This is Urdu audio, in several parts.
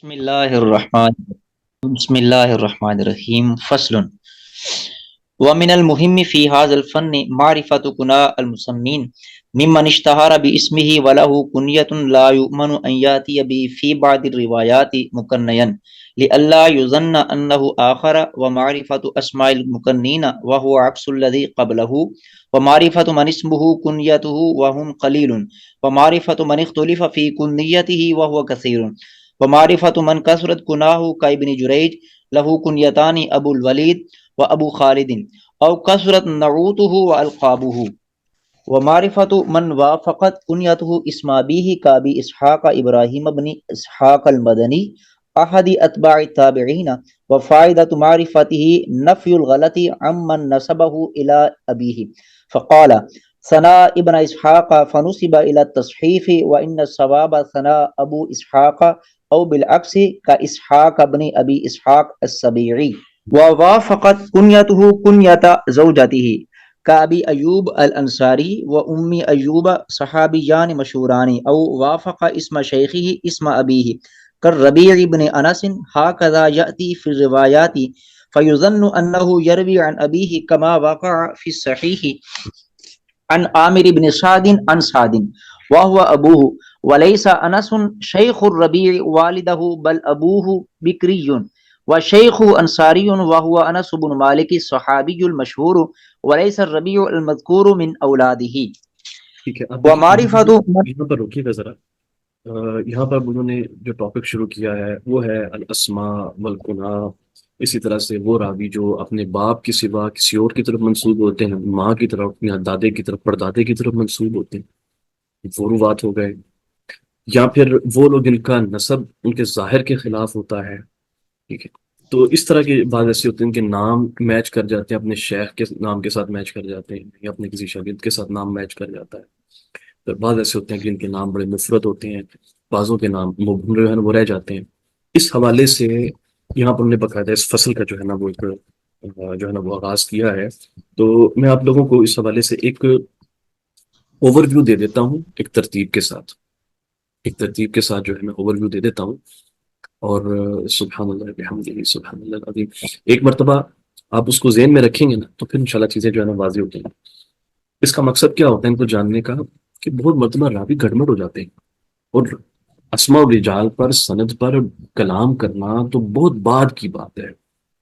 بسم الله الرحمن الرحيم فصل. ومن المهم في هذا الفن معرفة كناء المسمين ممن اشتهر باسمه وله كنية لا يؤمن أن يأتي به في بعض الروايات مكنيا لئلا يظن أنه آخر، ومعرفة أسماء المكنين وهو عكس الذي قبله، ومعرفة من اسمه كنيته وهم قليل، ومعرفة من اختلف في كنيته وهو كثير، ومعرفة من كثرت كناه كابن جريج له كنيتان أبو الوليد وأبو خالد، أو كثرت نعوته وألقابه، ومعرفة من وافقت كنيته اسم أبيه كأبي إسحاق إبراهيم بن إسحاق المدني أحد أتباع التابعين، وفائدة معرفته نفي الغلط عمن نسبه إلى أبيه، فقال ثنا ابن إسحاق فنسب إلى التصحيف، وإن الصواب ثنا أبو إسحاق أو بالعكس كإسحاق بن أبي إسحاق السبيعي، ووافقت كنيته كنية زوجته كأبي أيوب الأنصاري وأم أيوب صحابيان مشهوران، أو وافق اسم شيخه اسم أبيه كالربيع بن أنس، هكذا يأتي في الروايات، فيظن أنه يروي عن أبيه كما وقع في الصحيح عن عامر بن سعد عن سعد وهو أبوه، وليس أنس شيخ الربيع والده بل أبوه بكري، وشيخ أنصاري وهو أنس بن مالك الصحابي المشهور، وليس الربيع المذكور من أولاده. ٹھیک ہے، اب دیکھیے ومعرفة یہاں پر روکیے گا ذرا. یہاں پر انہوں نے جو ٹاپک شروع کیا ہے وہ ہے الاسماء والکنہ. اسی طرح سے وہ راوی جو اپنے باپ کے سوا کسی اور کی طرف منسوب ہوتے ہیں، ماں کی طرف یا دادے کی طرف پردادے کی طرف منسوب ہوتے ہیں، وہ روات ہو گئے. یا پھر وہ لوگ جن کا نسب ان کے ظاہر کے خلاف ہوتا ہے. ٹھیک ہے، تو اس طرح کے بعض ایسے ہوتے ہیں کہ نام میچ کر جاتے ہیں، اپنے شیخ کے نام کے ساتھ میچ کر جاتے ہیں، یا اپنے کسی شاگرد کے ساتھ نام میچ کر جاتا ہے. پھر بعض ایسے ہوتے ہیں کہ ان کے نام بڑے مفرد ہوتے ہیں، بعضوں کے نام مبہم جو ہے نا وہ رہ جاتے ہیں. اس حوالے سے یہاں پر ہم نے باقاعدہ اس فصل کا جو ہے نا وہ ایک جو ہے نا وہ آغاز کیا ہے. تو میں آپ لوگوں کو اس حوالے سے ایک اوور ویو دے دیتا ہوں، ایک ترتیب کے ساتھ جو ہے میں اوور ویو دے دیتا ہوں. اور سبحان اللہ بحمدہ سبحان اللہ العظیم ایک مرتبہ آپ اس کو ذہن میں رکھیں گے نا تو پھر انشاءاللہ چیزیں جو ہے نا واضح ہوتی ہیں. اس کا مقصد کیا ہوتا ہے ان کو جاننے کا کہ بہت مرتبہ راوی گڑبڑ ہو جاتے ہیں، اور اسماء و رجال پر سند پر کلام کرنا تو بہت بعد کی بات ہے.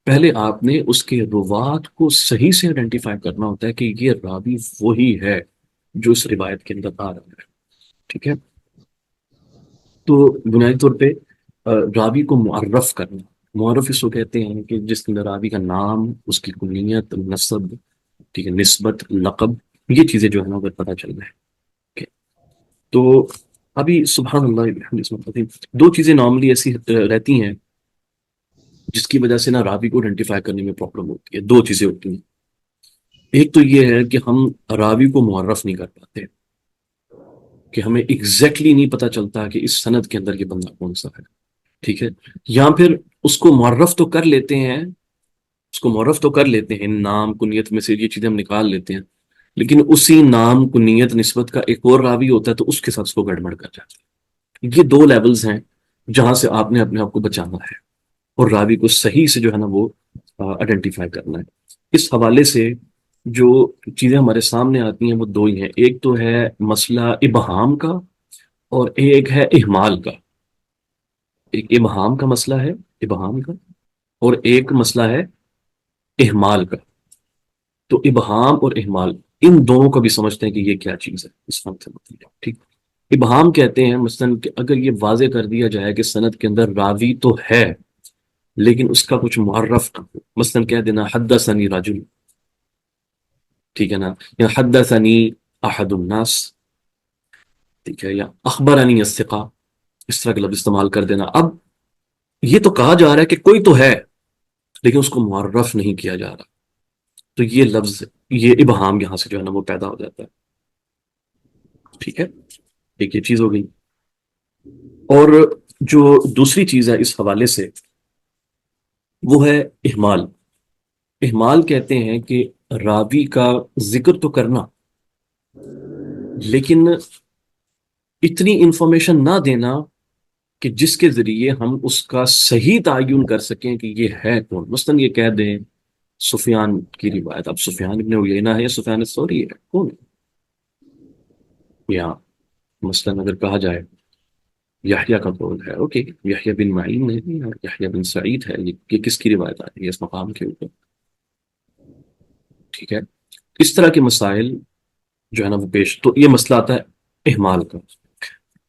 پہلے آپ نے اس کے روات کو صحیح سے آئیڈینٹیفائی کرنا ہوتا ہے کہ یہ راوی وہی ہے جو اس روایت کے اندر آ رہا ہے. ٹھیک ہے، تو بنیادی طور پہ راوی کو معرف کرنا. معرف اس کو کہتے ہیں کہ جس کے اندر راوی کا نام، اس کی کنیت، نسب، ٹھیک ہے، نسبت، لقب، یہ چیزیں جو ہے نا وہ پتہ چل رہا ہے. Okay. تو ابھی سبحان اللہ دو چیزیں نارملی ایسی رہتی ہیں جس کی وجہ سے نا راوی کو آئیڈینٹیفائی کرنے میں پرابلم ہوتی ہے. دو چیزیں ہوتی ہیں. ایک تو یہ ہے کہ ہم راوی کو معرف نہیں کر پاتے، کہ ہمیں ایگزیکٹلی نہیں پتہ چلتا کہ اس سند کے اندر یہ بندہ کون سا ہے. ٹھیک ہے، یا پھر اس کو معرف تو کر لیتے ہیں، نام کنیت میں سے یہ چیزیں ہم نکال لیتے ہیں، لیکن اسی نام کنیت نسبت کا ایک اور راوی ہوتا ہے تو اس کے ساتھ اس کو گڑبڑ کر جاتا ہے. یہ دو لیولز ہیں جہاں سے آپ نے اپنے آپ کو بچانا ہے اور راوی کو صحیح سے جو ہے نا وہ آئیڈینٹیفائی کرنا ہے. اس حوالے سے جو چیزیں ہمارے سامنے آتی ہیں وہ دو ہی ہیں. ایک تو ہے مسئلہ ابہام کا اور ایک ہے اہمال کا. ایک ابہام کا مسئلہ ہے، ابہام کا، اور ایک مسئلہ ہے اہمال کا. تو ابہام اور اہمال ان دونوں کو بھی سمجھتے ہیں کہ یہ کیا چیز ہے اس وقت سے مطلب. ٹھیک، ابہام کہتے ہیں مثلا کہ اگر یہ واضح کر دیا جائے کہ سند کے اندر راوی تو ہے لیکن اس کا کچھ معرف نہ ہو. مثلا کہہ دینا حدثنی رجل، ٹھیک ہے نا، یا حدثنی احد الناس، ٹھیک ہے، یا اخبرنی الثقہ، اس طرح کا لفظ استعمال کر دینا. اب یہ تو کہا جا رہا ہے کہ کوئی تو ہے لیکن اس کو معرف نہیں کیا جا رہا، تو یہ لفظ، یہ ابہام یہاں سے جو ہے نا وہ پیدا ہو جاتا ہے. ٹھیک ہے، ایک یہ چیز ہو گئی. اور جو دوسری چیز ہے اس حوالے سے وہ ہے اہمال. اہمال کہتے ہیں کہ راوی کا ذکر تو کرنا لیکن اتنی انفارمیشن نہ دینا کہ جس کے ذریعے ہم اس کا صحیح تعین کر سکیں کہ یہ ہے کون. مثلاً یہ کہہ دیں سفیان کی روایت، اب سفیان ابن عیینہ ہے یا سفیان الثوری ہے، کون ہے؟ یا مثلاً اگر کہا جائے یحییٰ کا قول ہے، اوکے یحییٰ بن معین ہے یا یحییٰ بن سعید ہے، یہ کس کی روایت آ رہی ہے اس مقام کے اوپر؟ ٹھیک ہے. اس طرح کے مسائل جو ہے نا وہ پیش، تو یہ مسئلہ آتا ہے اہمال کا.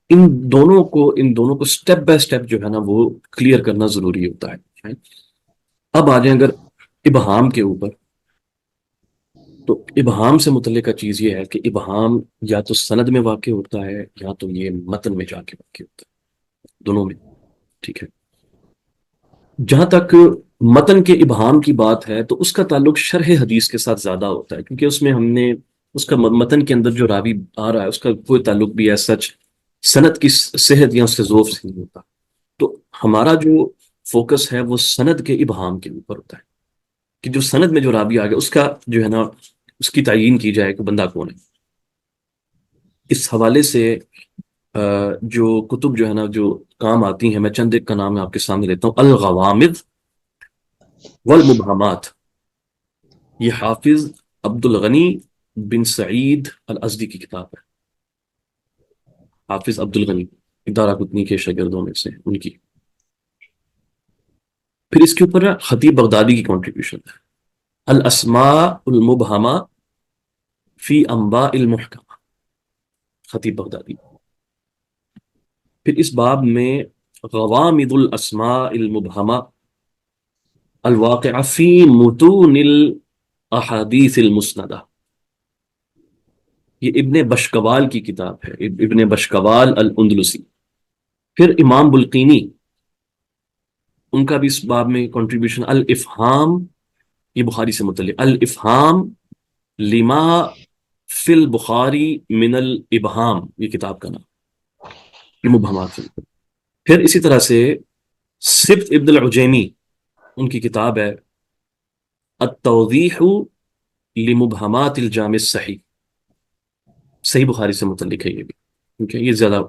ان دونوں کو سٹیپ بائی سٹیپ جو ہے نا وہ کلیئر کرنا ضروری ہوتا ہے. اب آ جائیں اگر ابہام کے اوپر، تو ابہام سے متعلقہ چیز یہ ہے کہ ابہام یا تو سند میں واقع ہوتا ہے یا تو یہ متن میں جا کے واقع ہوتا ہے، دونوں میں. ٹھیک ہے. جہاں تک متن کے ابہام کی بات ہے تو اس کا تعلق شرح حدیث کے ساتھ زیادہ ہوتا ہے، کیونکہ اس میں ہم نے اس کا متن کے اندر جو راوی آ رہا ہے اس کا کوئی تعلق بھی ہے سچ سند کی صحت یا اس سے ذوف سے نہیں ہوتا. تو ہمارا جو فوکس ہے وہ سند کے ابہام کے اوپر ہوتا ہے کہ جو سند میں جو راوی آ گیا اس کا جو ہے نا اس کی تعیین کی جائے کہ بندہ کون ہے. اس حوالے سے جو کتب جو ہے نا جو کام آتی ہیں، میں چند ایک کا نام آپ کے سامنے لیتا ہوں. الغوامض والمبہمات، یہ حافظ عبد الغنی بن سعید الازدی کی کتاب ہے. حافظ عبد الغنی دارقطنی کے شاگردوں میں سے ان کی. پھر اس کے اوپر خطیب بغدادی کی کنٹریبیوشن ہے، الاسماء المبہمہ فی انباء المحکمہ، خطیب بغدادی. پھر اس باب میں غوامض الاسماء المبہمہ الواقعہ فی متون الاحادیث المسندہ، یہ ابن بشکوال کی کتاب ہے، ابن بشکوال الاندلسی. پھر امام بلقینی، ان کا بھی اس باب میں کنٹریبیوشن الافہام، یہ بخاری سے متعلق، الافہام لما فی البخاری من الابہام، یہ کتاب کا نام، یہ مبہمات سے. پھر اسی طرح سے سبت ابن العجیمی، ان کی کتاب ہے التوضیح لمبہمات الجامع الصحیح، صحیح بخاری سے متعلق ہے یہ بھی، کیونکہ یہ زیادہ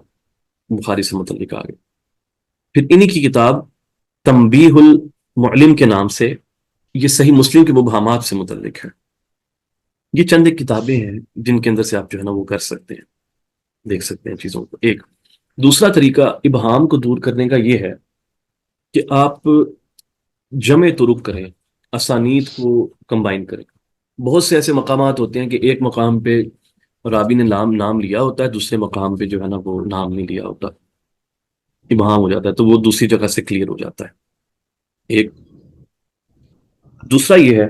بخاری سے متعلق آگے. پھر انہی کی کتاب تنبیہ المعلم کے نام سے، یہ صحیح مسلم کے مبہمات سے متعلق ہے. یہ چند ایک کتابیں ہیں جن کے اندر سے آپ جو ہے نا وہ کر سکتے ہیں، دیکھ سکتے ہیں چیزوں کو. ایک دوسرا طریقہ ابہام کو دور کرنے کا یہ ہے کہ آپ جمع طرق کریں، اسانید کو کمبائن کریں. بہت سے ایسے مقامات ہوتے ہیں کہ ایک مقام پہ راوی نے نام لیا ہوتا ہے، دوسرے مقام پہ جو ہے نا وہ نام نہیں لیا ہوتا، ابہام ہو جاتا ہے، تو وہ دوسری جگہ سے کلیئر ہو جاتا ہے. ایک دوسرا یہ ہے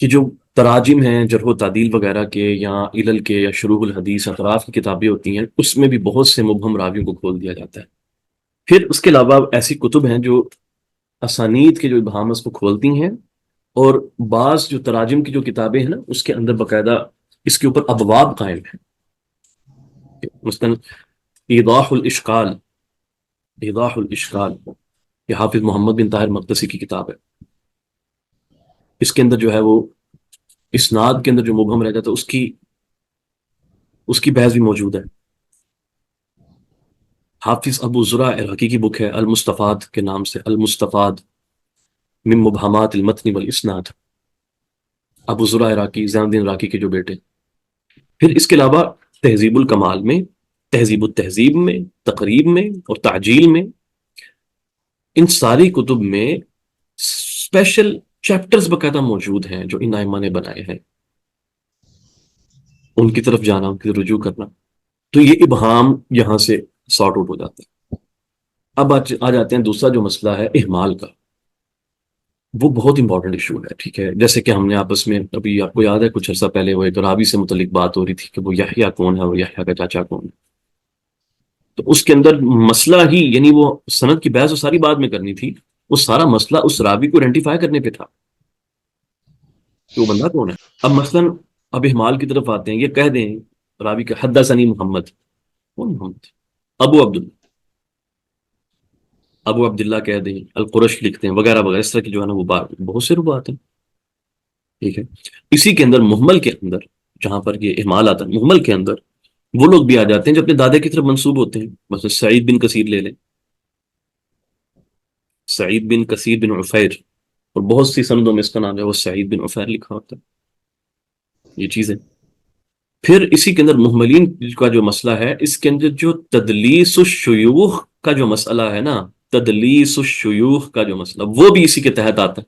کہ جو تراجم ہیں جرح و تعدیل وغیرہ کے یا علل کے یا شروح الحدیث اطراف کی کتابیں ہوتی ہیں، اس میں بھی بہت سے مبہم راویوں کو کھول دیا جاتا ہے. پھر اس کے علاوہ ایسی کتب ہیں جو اسانید کے جو ابہام اس کو کھولتی ہیں، اور بعض جو تراجم کی جو کتابیں ہیں نا اس کے اندر باقاعدہ اس کے اوپر ابواب قائم ہیں. مثلاً ایضاح الاشکال، یہ حافظ محمد بن طاہر مقدسی کی کتاب ہے. اس کے اندر جو ہے وہ اسناد کے اندر جو مبہم رہ جاتا ہے اس کی بحث بھی موجود ہے. حافظ ابو زرع عراقی کی بک ہے المستفاد کے نام سے، المستفاد من مبہمات المتن والاسناد، ابو زرع عراقی زین الدین عراقی کے جو بیٹے. پھر اس کے علاوہ تہذیب الکمال میں، تہذیب التہذیب میں، تقریب میں اور تعجیل میں، ان ساری کتب میں اسپیشل چیپٹرز باقاعدہ موجود ہیں جو ان ائمہ نے بنائے ہیں. ان کی طرف جانا، ان کی طرف رجوع کرنا، تو یہ ابہام یہاں سے سارٹ آؤٹ ہو جاتا ہے. اب آ جاتے ہیں دوسرا جو مسئلہ ہے اہمال کا. وہ بہت امپورٹنٹ ایشو ہے. ٹھیک ہے، جیسے کہ ہم نے آپس میں ابھی آپ کو یاد ہے کچھ عرصہ پہلے وہ ایک راوی سے متعلق بات ہو رہی تھی کہ وہ یحییٰ کون ہے اور یحییٰ کا چاچا کون ہے. تو اس کے اندر مسئلہ ہی، یعنی وہ سند کی بحث وہ ساری بعد میں کرنی تھی، وہ سارا مسئلہ اس راوی کو آئیڈینٹیفائی کرنے پہ تھا کہ وہ بندہ کون ہے. اب مثلاً اب اہمال کی طرف آتے ہیں، یہ کہہ دیں راوی کا حدثنی محمد، کون محمد؟ ابو عبداللہ کہہ دیں، القرش لکھتے ہیں وغیرہ وغیرہ، اس طرح کی جو ہے نا وہ بہت سے روایات ہیں. ٹھیک ہے، اسی کے اندر محمل کے اندر جہاں پر یہ اہمال آتا ہے، محمل کے اندر وہ لوگ بھی آ جاتے ہیں جو اپنے دادے کی طرف منسوب ہوتے ہیں. مثلا سعید بن کثیر لے لیں، سعید بن کثیر بن عفیر، اور بہت سی سندوں میں اس کا نام ہے وہ سعید بن عفیر لکھا ہوتا ہے، یہ چیز ہے۔ پھر اسی کے اندر مہملین کا جو مسئلہ ہے، اس کے اندر جو تدلیس الشیوخ کا جو مسئلہ ہے نا، تدلیس الشیوخ کا جو مسئلہ، وہ بھی اسی کے تحت آتا ہے،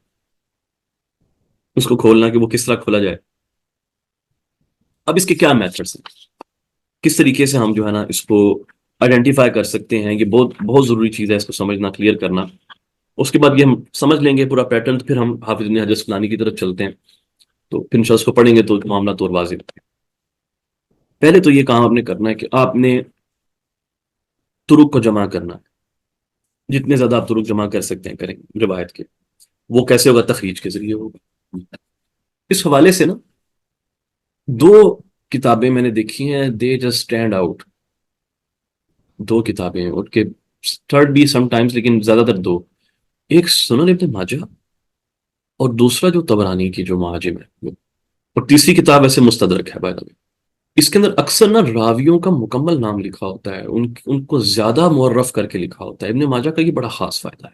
اس کو کھولنا کہ وہ کس طرح کھولا جائے۔ اب اس کے کیا میتھڈس ہیں، کس طریقے سے ہم جو ہے نا اس کو آئیڈینٹیفائی کر سکتے ہیں، یہ بہت بہت ضروری چیز ہے اس کو سمجھنا، کلیئر کرنا۔ اس کے بعد یہ ہم سمجھ لیں گے پورا پیٹرن، تو پھر ہم حافظ ابن حجر اسقلانی کی طرف چلتے ہیں، تو پھر انشاءاللہ اس کو پڑھیں گے تو معاملہ تو اور واضح ہوتا ہے۔ پہلے تو یہ کام آپ نے کرنا ہے کہ آپ نے طرق کو جمع کرنا ہے، جتنے زیادہ آپ طرق جمع کر سکتے ہیں کریں روایت کے۔ وہ کیسے ہوگا؟ تخریج کے ذریعے ہوگا۔ اس حوالے سے نا دو کتابیں میں نے دیکھی ہیں، دے جسٹ اسٹینڈ آؤٹ، دو کتابیں ہیں، ان کے تھرڈ بھی سم ٹائمز، لیکن زیادہ تر دو، ایک سنن ابن ماجہ اور دوسرا جو طبرانی کی جو معاجم ہے، اور تیسری کتاب ایسے مستدرک ہے بائی دا وے۔ اس کے اندر اکثر نا راویوں کا مکمل نام لکھا ہوتا ہے، ان کو زیادہ معرف کر کے لکھا ہوتا ہے۔ ابن ماجہ کا یہ بڑا خاص فائدہ ہے،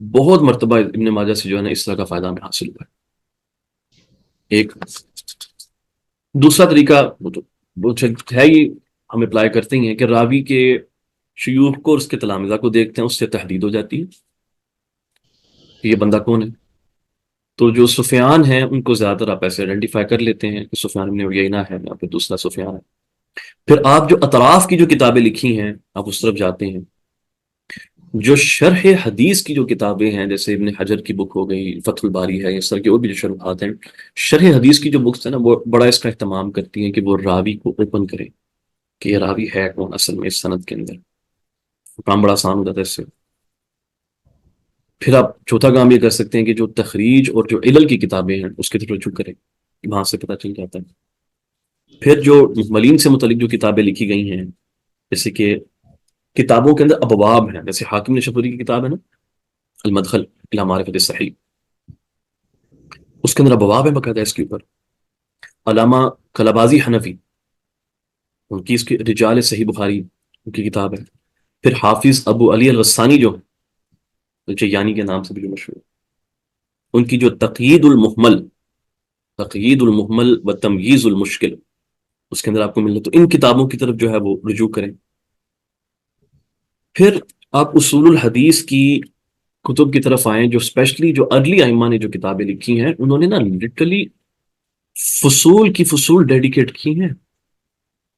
بہت مرتبہ ابن ماجہ سے جو ہے نا اس طرح کا فائدہ ہمیں حاصل ہوا ہے۔ ایک دوسرا طریقہ وہ ہے ہی، ہم اپلائی کرتے ہی ہیں کہ راوی کے شیوخ کو اور اس کے تلامذہ کو دیکھتے ہیں، اس سے تحدید ہو جاتی ہے کہ یہ بندہ کون ہے۔ تو جو سفیان ہیں ان کو زیادہ تر آپ ایسے آئیڈینٹیفائی کر لیتے ہیں کہ سفیان بن عیینہ ہے یا پھر دوسرا سفیان ہے۔ پھر آپ جو اطراف کی جو کتابیں لکھی ہیں آپ اس طرف جاتے ہیں، جو شرح حدیث کی جو کتابیں ہیں، جیسے ابن حجر کی بک ہو گئی، فتح الباری ہے، اس طرح کی اور بھی جو شروحات ہیں، شرح حدیث کی جو بکس ہیں نا وہ بڑا اس کا اہتمام کرتی ہیں کہ وہ راوی کو اوپن کریں کہ یہ راوی ہے کون اصل میں اس سند کے اندر، کام بڑا آسان ہو جاتا ہے اس سے۔ پھر آپ چوتھا کام یہ کر سکتے ہیں کہ جو تخریج اور جو علل کی کتابیں ہیں اس کی طرف رجوع کریں، وہاں سے پتہ چل جاتا ہے۔ پھر جو ملین سے متعلق جو کتابیں لکھی گئی ہیں، جیسے کہ کتابوں کے اندر ابواب ہیں، جیسے حاکم نشاپوری کی کتاب ہے نا المدخل الی معرفت الصحیح، اس کے اندر ابواب ہیں باقاعدہ اس کے اوپر۔ علامہ کلابازی حنفی، ان کی اس کی رجال صحیح بخاری ان کی کتاب ہے۔ پھر حافظ ابو علی الغسانی جو جیانی کے نام سے بھی جو مشہور، ان کی جو تقیید المحمل و تمییز المشکل، اس کے اندر آپ کو مل تو ان کتابوں کی طرف جو ہے وہ رجوع کریں۔ پھر آپ اصول الحدیث کی کتب کی طرف آئیں، جو اسپیشلی جو ارلی ائمہ نے جو کتابیں لکھی ہیں، انہوں نے نا لٹرلی فصول کی فصول ڈیڈیکیٹ کی ہیں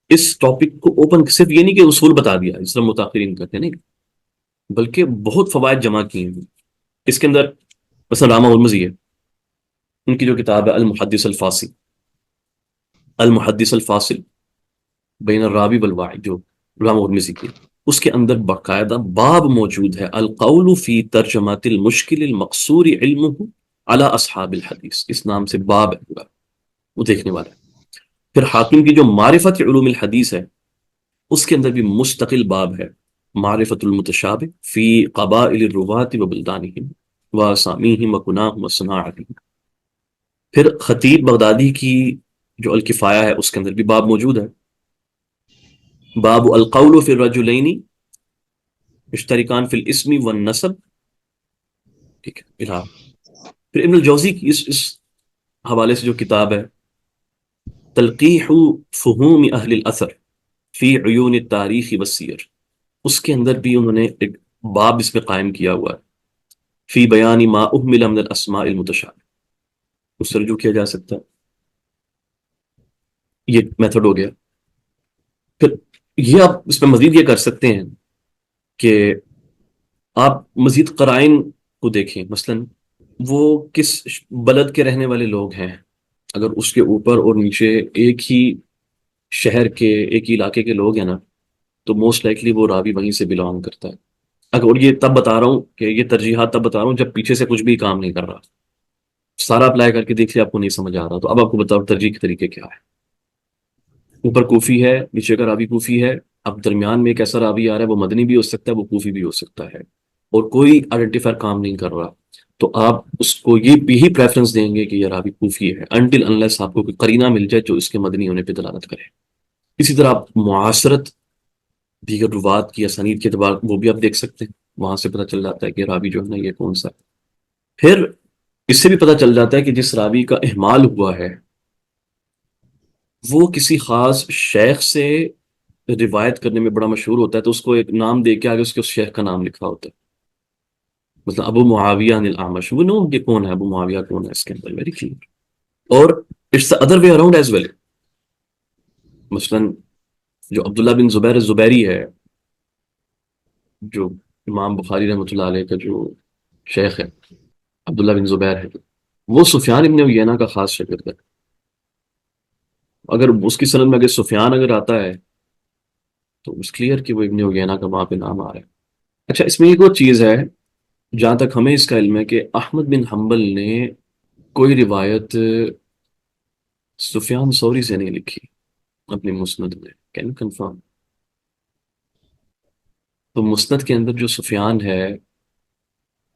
اس ٹاپک کو اوپن، صرف یہ نہیں کہ اصول بتا دیا اس طرح متاخرین کرتے نہیں، بلکہ بہت فوائد جمع کیے ہیں اس کے اندر۔ مثلا رامہ ہرمزی ہے، ان کی جو کتاب ہے المحدث الفاصل بین الراوی والواعی، جو رامہ ہرمزی کی، اس کے اندر باقاعدہ باب موجود ہے القول فی ترجمات المشکل المقصور علمہ علی اصحاب الحدیث، اس نام سے باب ہے پورا، وہ دیکھنے والا ہے۔ پھر حاکم کی جو معرفت علوم الحدیث ہے، اس کے اندر بھی مستقل باب ہے معرفت المتشابہ فی قبائل الرواة و بلدانہم و اسامیہم و کناہم و صناعتہم۔ پھر خطیب بغدادی کی جو الکفایہ ہے اس کے اندر بھی باب موجود ہے، باب القول فی الرجلین مشترکان فی الاسم والنسب، ٹھیک ہے۔ پھر ابن الجوزی کی اس حوالے سے جو کتاب ہے تلقیح فہوم اہل الاثر فی عیون التاریخ والسیر، اس کے اندر بھی انہوں نے ایک باب اس میں قائم کیا ہوا ہے فی بیان ما اہمل من الاسماء المتشابہ، اس سے رجوع کیا جا سکتا ہے۔ یہ میتھڈ ہو گیا۔ پھر یہ آپ اس میں مزید یہ کر سکتے ہیں کہ آپ مزید قرائن کو دیکھیں، مثلا وہ کس بلد کے رہنے والے لوگ ہیں، اگر اس کے اوپر اور نیچے ایک ہی شہر کے ایک ہی علاقے کے لوگ ہیں نا، تو موسٹ لائکلی وہ راوی وہیں سے بلانگ کرتا ہے۔ اگر یہ تب بتا رہا ہوں کہ یہ ترجیحات تب بتا رہا ہوں جب پیچھے سے کچھ بھی کام نہیں کر رہا، سارا اپلائی کر کے دیکھ لیا آپ کو نہیں سمجھ آ رہا، تو اب آپ کو بتاؤ ترجیح کے طریقے کیا ہے۔ اوپر کوفی ہے، نیچے کا راوی کوفی ہے، اب درمیان میں ایک ایسا راوی آ رہا ہے وہ مدنی بھی ہو سکتا ہے، وہ کوفی بھی ہو سکتا ہے، اور کوئی آئیڈینٹیفائر کام نہیں کر رہا، تو آپ اس کو یہ بھی ہی پریفرنس دیں گے کہ یہ راوی کوفی ہے انٹل انلیس آپ کو کوئی قرینہ مل جائے جو اس کے مدنی ہونے پہ دلالت کرے۔ اسی طرح آپ معاصرت دیگر روات کی اسانید کے اعتبار وہ بھی آپ دیکھ سکتے ہیں وہاں سے پتہ چل جاتا ہے کہ راوی جو ہے نا یہ کون سا ہے۔ پھر اس سے بھی پتہ چل جاتا ہے کہ جس راوی کا اہمال ہوا ہے وہ کسی خاص شیخ سے روایت کرنے میں بڑا مشہور ہوتا ہے، تو اس کو ایک نام دے کے آگے اس کے اس شیخ کا نام لکھا ہوتا ہے، مثلا ابو معاویہ عن الاعمش، وہ نو یہ کون ہے، ابو معاویہ کون ہے، اس کے اندر ویری کلیئر۔ اور it's the other way around as well, مثلا جو عبداللہ بن زبیر الزبیری ہے، جو امام بخاری رحمۃ اللہ علیہ کا جو شیخ ہے، عبداللہ بن زبیر ہے، وہ سفیان ابن عیینہ کا خاص شاگرد ہے۔ اگر اس کی سند میں اگر سفیان اگر آتا ہے تو اس کلیئر کہ وہ ابن عیینہ کا وہاں پہ نام آ رہا ہے۔ اچھا، اس میں ایک اور چیز ہے جہاں تک ہمیں اس کا علم ہے کہ احمد بن حنبل نے کوئی روایت سفیان ثوری سے نہیں لکھی اپنی مسند میں، کین کنفرم؟ تو مسند کے اندر جو سفیان ہے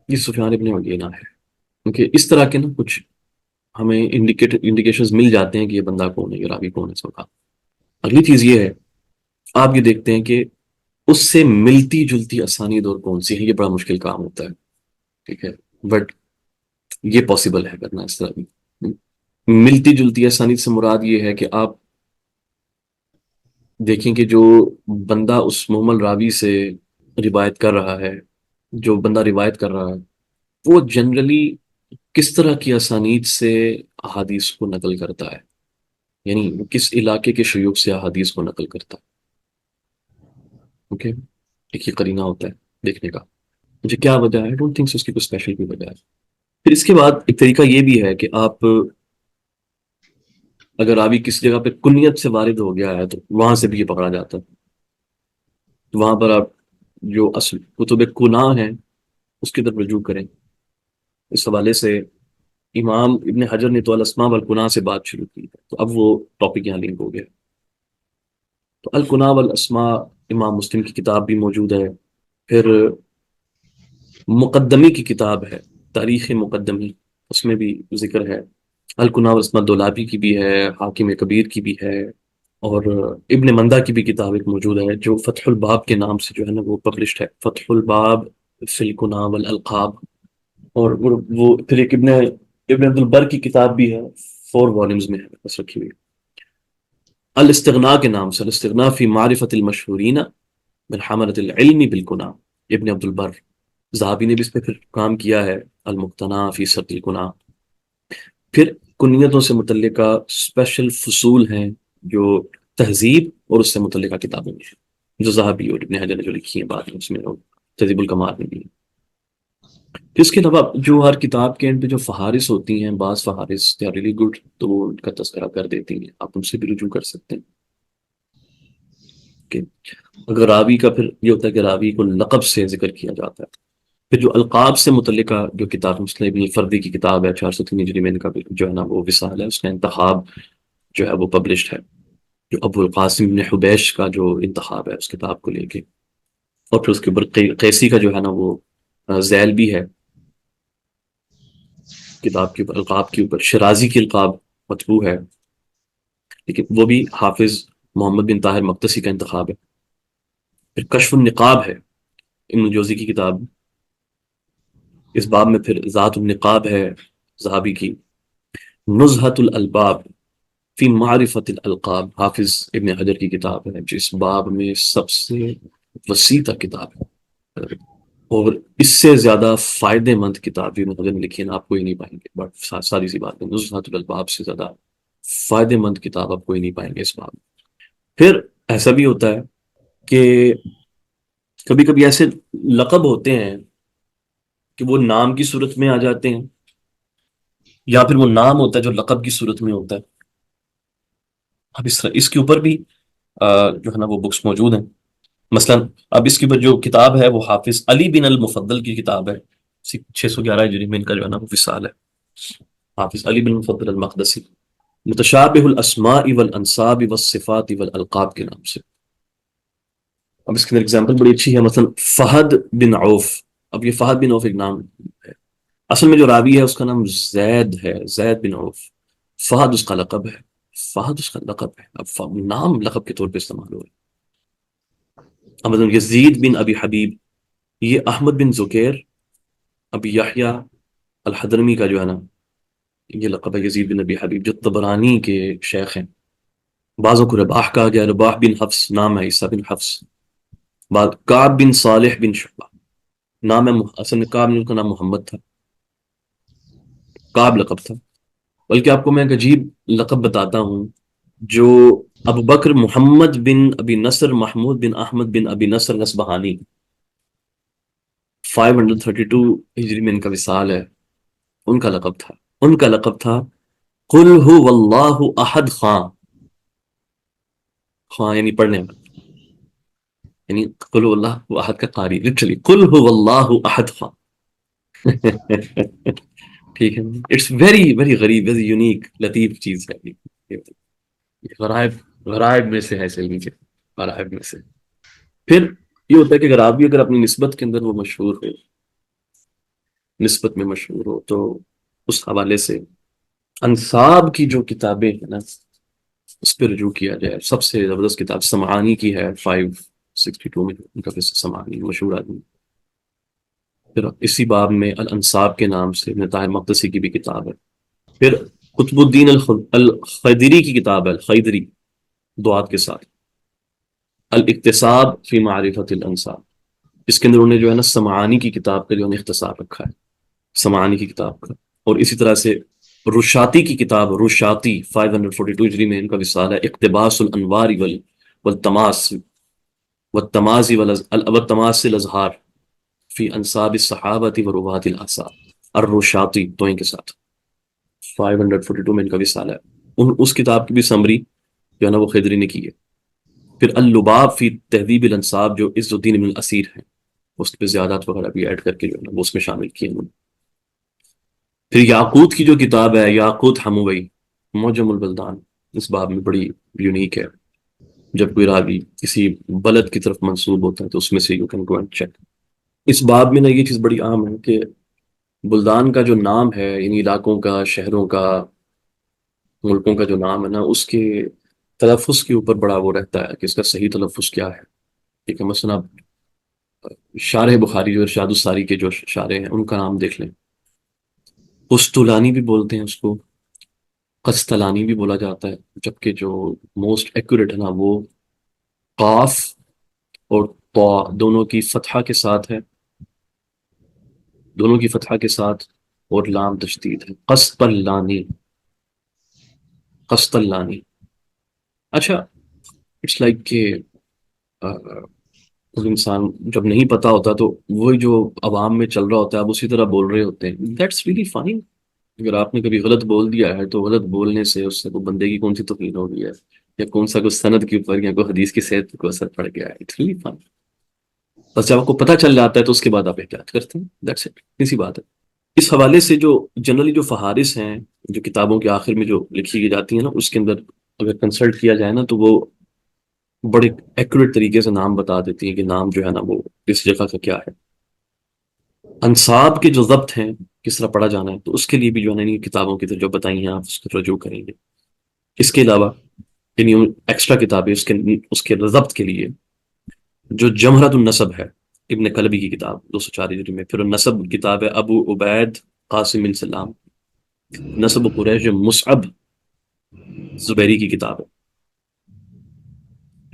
یہ سفیان ابن عیینہ ہے، کیونکہ اس طرح کے نا کچھ ہمیں انڈیکیشنز مل جاتے ہیں کہ یہ بندہ کون ہے، یہ راوی کون ہے اس کا۔ اگلی چیز یہ ہے، آپ یہ دیکھتے ہیں کہ اس سے ملتی جلتی اسانید اور کون سی ہے، یہ بڑا مشکل کام ہوتا ہے، ٹھیک ہے، بٹ یہ پاسبل ہے کرنا اس طرح بھی۔ ملتی جلتی اسانید سے مراد یہ ہے کہ آپ دیکھیں کہ جو بندہ اس محمل راوی سے روایت کر رہا ہے، جو بندہ روایت کر رہا ہے وہ جنرلی کس طرح کی اسانید سے احادیث کو نقل کرتا ہے، یعنی وہ کس علاقے کے شیوخ سے احادیث کو نقل کرتا ہے۔ اوکے، ایک ہی قرینہ ہوتا ہے دیکھنے کا، مجھے کیا وجہ ہے، ڈونٹ تھنک اس کی کوئی اسپیشل کوئی وجہ ہے۔ پھر اس کے بعد ایک طریقہ یہ بھی ہے کہ آپ اگر راوی کس جگہ پہ کنیت سے وارد ہو گیا ہے تو وہاں سے بھی یہ پکڑا جاتا ہے، تو وہاں پر آپ جو اصل کتب کناہ ہیں اس کی طرف رجوع کریں۔ اس حوالے سے امام ابن حجر نے تو الاسماء والکناہ سے بات شروع کی ہے، تو اب وہ ٹاپک یہاں لنک ہو گیا۔ تو الکناہ والاسماء امام مسلم کی کتاب بھی موجود ہے، پھر مقدمی کی کتاب ہے تاریخ مقدمی، اس میں بھی ذکر ہے۔ الکناہ والاسماء دولابی کی بھی ہے، حاکم کبیر کی بھی ہے، اور ابن مندہ کی بھی کتاب ایک موجود ہے جو فتح الباب کے نام سے جو ہے نا وہ پبلشڈ ہے، فتح الباب فی الکناہ والالقاب۔ اور وہ پھر ایک ابن عبد البر کی کتاب بھی ہے، 4 میں ہے بس رکھی ہوئی، الاستغناء کے نام سے، الاستغناء فی معرفت المشہورین من حملۃ العلم بالکناہ، ابن عبد البر۔ ذہبی نے بھی اس پہ پھر کام کیا ہے، المقتنع فی سرد الکناہ۔ پھر کنیتوں سے متعلقہ اسپیشل فصول ہیں جو تہذیب اور اس سے متعلقہ کتابیں ہیں، جو ذہبی اور ابن حجر نے جو لکھی ہیں بعد میں، اس میں تہذیب الکمال میں بھی ہیں۔ اس کے علاوہ جو ہر کتاب کے اینڈ پہ جو فہارس ہوتی ہیں، بعض فہارس they are really good، تو وہ ان کا تذکرہ کر دیتی ہیں، آپ ان سے بھی رجوع کر سکتے ہیں کہ اگر راوی کا پھر یہ ہوتا ہے کہ راوی کو لقب سے ذکر کیا جاتا ہے۔ پھر جو القاب سے متعلقہ جو کتاب مسلم ابن الفردی کی کتاب ہے 403 ہجری میں، ان کا جو ہے نا وہ وصال ہے، اس کا انتخاب جو ہے وہ پبلشڈ ہے، جو ابو القاسم ابن حبیش کا جو انتخاب ہے اس کتاب کو لے کے۔ اور پھر اس کے اوپر قیسی کا جو ہے نا وہ ذیل بھی ہے کتاب کے اوپر، القاب کے اوپر شرازی کی القاب مطبوع ہے، لیکن وہ بھی حافظ محمد بن طاہر مقدسی کا انتخاب ہے۔ پھر کشف النقاب ہے ابن جوزی کی کتاب، اس باب میں پھر ذات النقاب ہے ذہبی کی۔ نزہۃ الالباب فی معرفت الالقاب حافظ ابن حجر کی کتاب ہے، جو اس باب میں سب سے وسیع تر کتاب ہے، اور اس سے زیادہ فائدے مند کتاب بھی ابن حجر نے لکھی ہے نا، آپ کوئی نہیں پائیں گے، بٹ ساری سی بات ہے، نزہۃ الالباب سے زیادہ فائدے مند کتاب آپ کوئی نہیں پائیں گے اس باب میں۔ پھر ایسا بھی ہوتا ہے کہ کبھی کبھی ایسے لقب ہوتے ہیں کہ وہ نام کی صورت میں آ جاتے ہیں، یا پھر وہ نام ہوتا ہے جو لقب کی صورت میں ہوتا ہے۔ اب اس کے اوپر بھی جو ہے نا وہ بکس موجود ہیں، مثلا اب اس کے اوپر جو کتاب ہے وہ حافظ علی بن المفضل کی کتاب ہے، 611 ہجری میں ان کا جو ہے نا وہ وصال ہے، حافظ علی بن المفضل المقدسی، متشابہ الاسماء والانصاب والصفات والالقاب کے نام سے۔ اب اس کے اندر اگزامپل بڑی اچھی ہے، مثلا فہد بن عوف۔ اب یہ فہد بن عوف ایک نام ہے، اصل میں جو راوی ہے اس کا نام زید ہے، زید بن عوف، فہد اس کا لقب ہے، فہد اس کا لقب ہے، اب نام لقب کے طور پہ استعمال ہو رہا ہے۔ اب مثلا یزید بن ابی حبیب، یہ احمد بن زکیر ابی یحییٰ الحضرمی کا جو ہے نا یہ لقب ہے یزید بن ابی حبیب، جو طبرانی کے شیخ ہیں. بعضوں کو رباح کہا گیا، رباح بن حفص نام ہے، عیسیٰ بن حفص. بعد کعب بن صالح بن شعبہ نام ہے، اصل میں کعب ان کا نام محمد تھا، کعب لقب تھا. بلکہ آپ کو میں ایک عجیب لقب بتاتا ہوں، جو ابو بکر محمد بن ابی نصر محمود بن احمد بن ابی نصر نصبہانی 532 ہجری میں ان کا وصال ہے، ان کا لقب تھا. ان کا لقب تھا قل هو اللہ احد خاں. خاں یعنی پڑھنے والا، یعنی قل هو اللہ احد کا قاری، لٹرلی قل هو اللہ احد خاں. ٹھیک ہے، اٹس ویری ویری غریب، ویری یونیک، لطیف چیز ہے یہ غرائب، غرائب میں سے ہے، سلمی کے غرائب میں سے. پھر یہ ہوتا ہے کہ اگر آپ بھی اگر اپنی نسبت کے اندر وہ مشہور ہو، نسبت میں مشہور ہو، تو اس حوالے سے انصاب کی جو کتابیں ہیں نا اس پہ رجوع کیا جائے. سب سے زبردست کتاب سمعانی کی ہے، 562 میں ان کا سمعانی مشہور آدمی. پھر اسی باب میں الانصاب کے نام سے ابن طاہر مقدسی کی بھی کتاب ہے. پھر قطب الدین الخیدری کی کتاب ہے، الخیدری دعات کے ساتھ، الاقتصاد فی معرفت الانصاب. اس کے اندر انہوں نے جو ہے نا سمعانی کی کتاب کا جو ہے نا اختصار رکھا ہے، سمعانی کی کتاب کا. اور اسی طرح سے رشاتی کی کتاب، رشاتی 542 ہجری میں ان کا وصال ہے، اقتباس الانوار والتماس والتمازی والتماس الازہار فی انصاب الصحابہ و روات الاثار. الرشاتی توئیں کے ساتھ 542 میں ان کا وصال ہے. اس کتاب کی بھی سمری جو ہے نا وہ خضری نے کی ہے. پھر اللباب فی تہذیب الانصاب جو عز الدین بن الاسیر ہیں، اس پہ زیادات وغیرہ بھی ایڈ کر کے جو ہے نا وہ اس میں شامل کیے انہوں نے. پھر یاقوت کی جو کتاب ہے، یاقوت حموی معجم البلدان، اس باب میں بڑی یونیک ہے. جب کوئی راوی کسی بلد کی طرف منسوب ہوتا ہے تو اس میں سے you can go and check. اس باب میں نا یہ چیز بڑی عام ہے کہ بلدان کا جو نام ہے، یعنی علاقوں کا، شہروں کا، ملکوں کا جو نام ہے نا، اس کے تلفظ کے اوپر بڑا وہ رہتا ہے کہ اس کا صحیح تلفظ کیا ہے. ٹھیک ہے، مثلا آپ شارح بخاری جو ارشاد الساری کے جو شارح ہیں ان کا نام دیکھ لیں، قسطلانی بھی بولتے ہیں اس کو، قسطلانی بھی بولا جاتا ہے، جبکہ جو موسٹ ایکوریٹ ہے نا وہ قاف اور طا دونوں کی فتحہ کے ساتھ ہے، دونوں کی فتحہ کے ساتھ، اور لام تشدید ہے، قسطلانی، قسطلانی. اچھا، اٹس لائک کہ انسان جب نہیں پتا ہوتا تو وہی جو عوام میں چل رہا ہوتا ہے آپ اسی طرح بول رہے ہوتے ہیں. That's really fine. اگر آپ نے کبھی غلط بول دیا ہے تو غلط بولنے سے اس سے کوئی بندے کی کون سی توہین ہو گئی ہے، یا کون سا کوئی سند کے اوپر یا کوئی حدیث کی صحت کو اثر پڑ گیا ہے. It's really fine. بس جب آپ کو پتہ چل جاتا ہے تو اس کے بعد آپ احتیاط کرتے ہیں، دیٹس اٹ، اسی بات ہے. اس حوالے سے جو جنرلی جو فہارس ہیں جو کتابوں کے آخر میں جو لکھی جاتی ہیں نا، اس کے اندر اگر کنسلٹ کیا جائے نا تو وہ بڑے ایکوریٹ طریقے سے نام بتا دیتی ہیں کہ نام جو ہے نا وہ کس جگہ کا کیا ہے. انصاب کے جو ضبط ہیں کس طرح پڑھا جانا ہے، تو اس کے لیے بھی جو ہے نا کتابوں کی طرف جو بتائی ہیں آپ اس کو رجوع کریں گے. اس کے علاوہ یعنی ایکسٹرا کتابیں اس کے ضبط کے لیے جو جمہرۃ النسب ہے، ابن کلبی کی کتاب 204 ہجری میں. پھر النسب کتاب ہے ابو عبید قاسم بن سلام. نسب قریش جو مصعب زبیری کی کتاب ہے.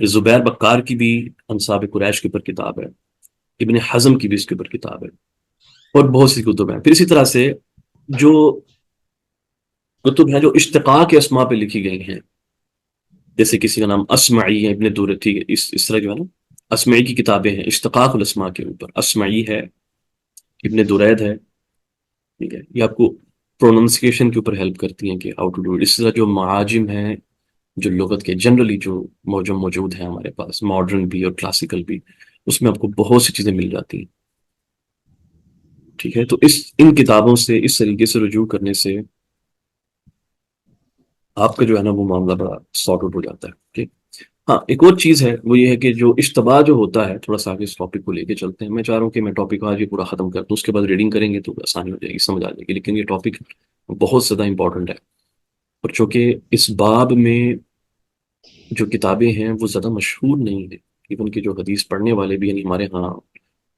زبیر بکار کی بھی انصاب قریش کے اوپر کتاب ہے. ابن حزم کی بھی اس کے اوپر کتاب ہے، اور بہت سی کتب ہیں. پھر اسی طرح سے جو کتب ہیں جو اشتقاق کے اسماء پہ لکھی گئی ہیں، جیسے کسی کا نام اسمعی ہے، ابن دورتی، اس طرح جو ہے نا اسمعی کی کتابیں ہیں اشتقاق الاسماء کے اوپر. اسمعی ہے، ابن درید ہے. ٹھیک ہے، یہ آپ کو پروننسیشن کے اوپر ہیلپ کرتی ہیں کہ ہاؤ ٹو ڈو اٹ. اس طرح جو معاجم ہیں جو لغت کے جنرلی جو معجم موجود ہیں ہمارے پاس، ماڈرن بھی اور کلاسیکل بھی، اس میں آپ کو بہت سی چیزیں مل جاتی ہیں. ٹھیک ہے، تو ان کتابوں سے اس طریقے سے رجوع کرنے سے آپ کا جو ہے نا وہ معاملہ بڑا سارٹ آؤٹ ہو جاتا ہے. ٹھیک. ہاں، ایک اور چیز ہے، وہ یہ ہے کہ جو اشتباہ جو ہوتا ہے، تھوڑا سا آگے اس ٹاپک کو لے کے چلتے ہیں. میں چاہ رہا ہوں کہ میں ٹاپک آج ہی پورا ختم کر دوں، اس کے بعد ریڈنگ کریں گے تو آسانی ہو جائے گی، سمجھ آ جائے گی. لیکن یہ ٹاپک بہت زیادہ امپورٹنٹ ہے، اور چونکہ اس باب میں جو کتابیں ہیں وہ زیادہ مشہور نہیں ہیں، ایون کہ جو حدیث پڑھنے والے بھی یعنی ہمارے ہاں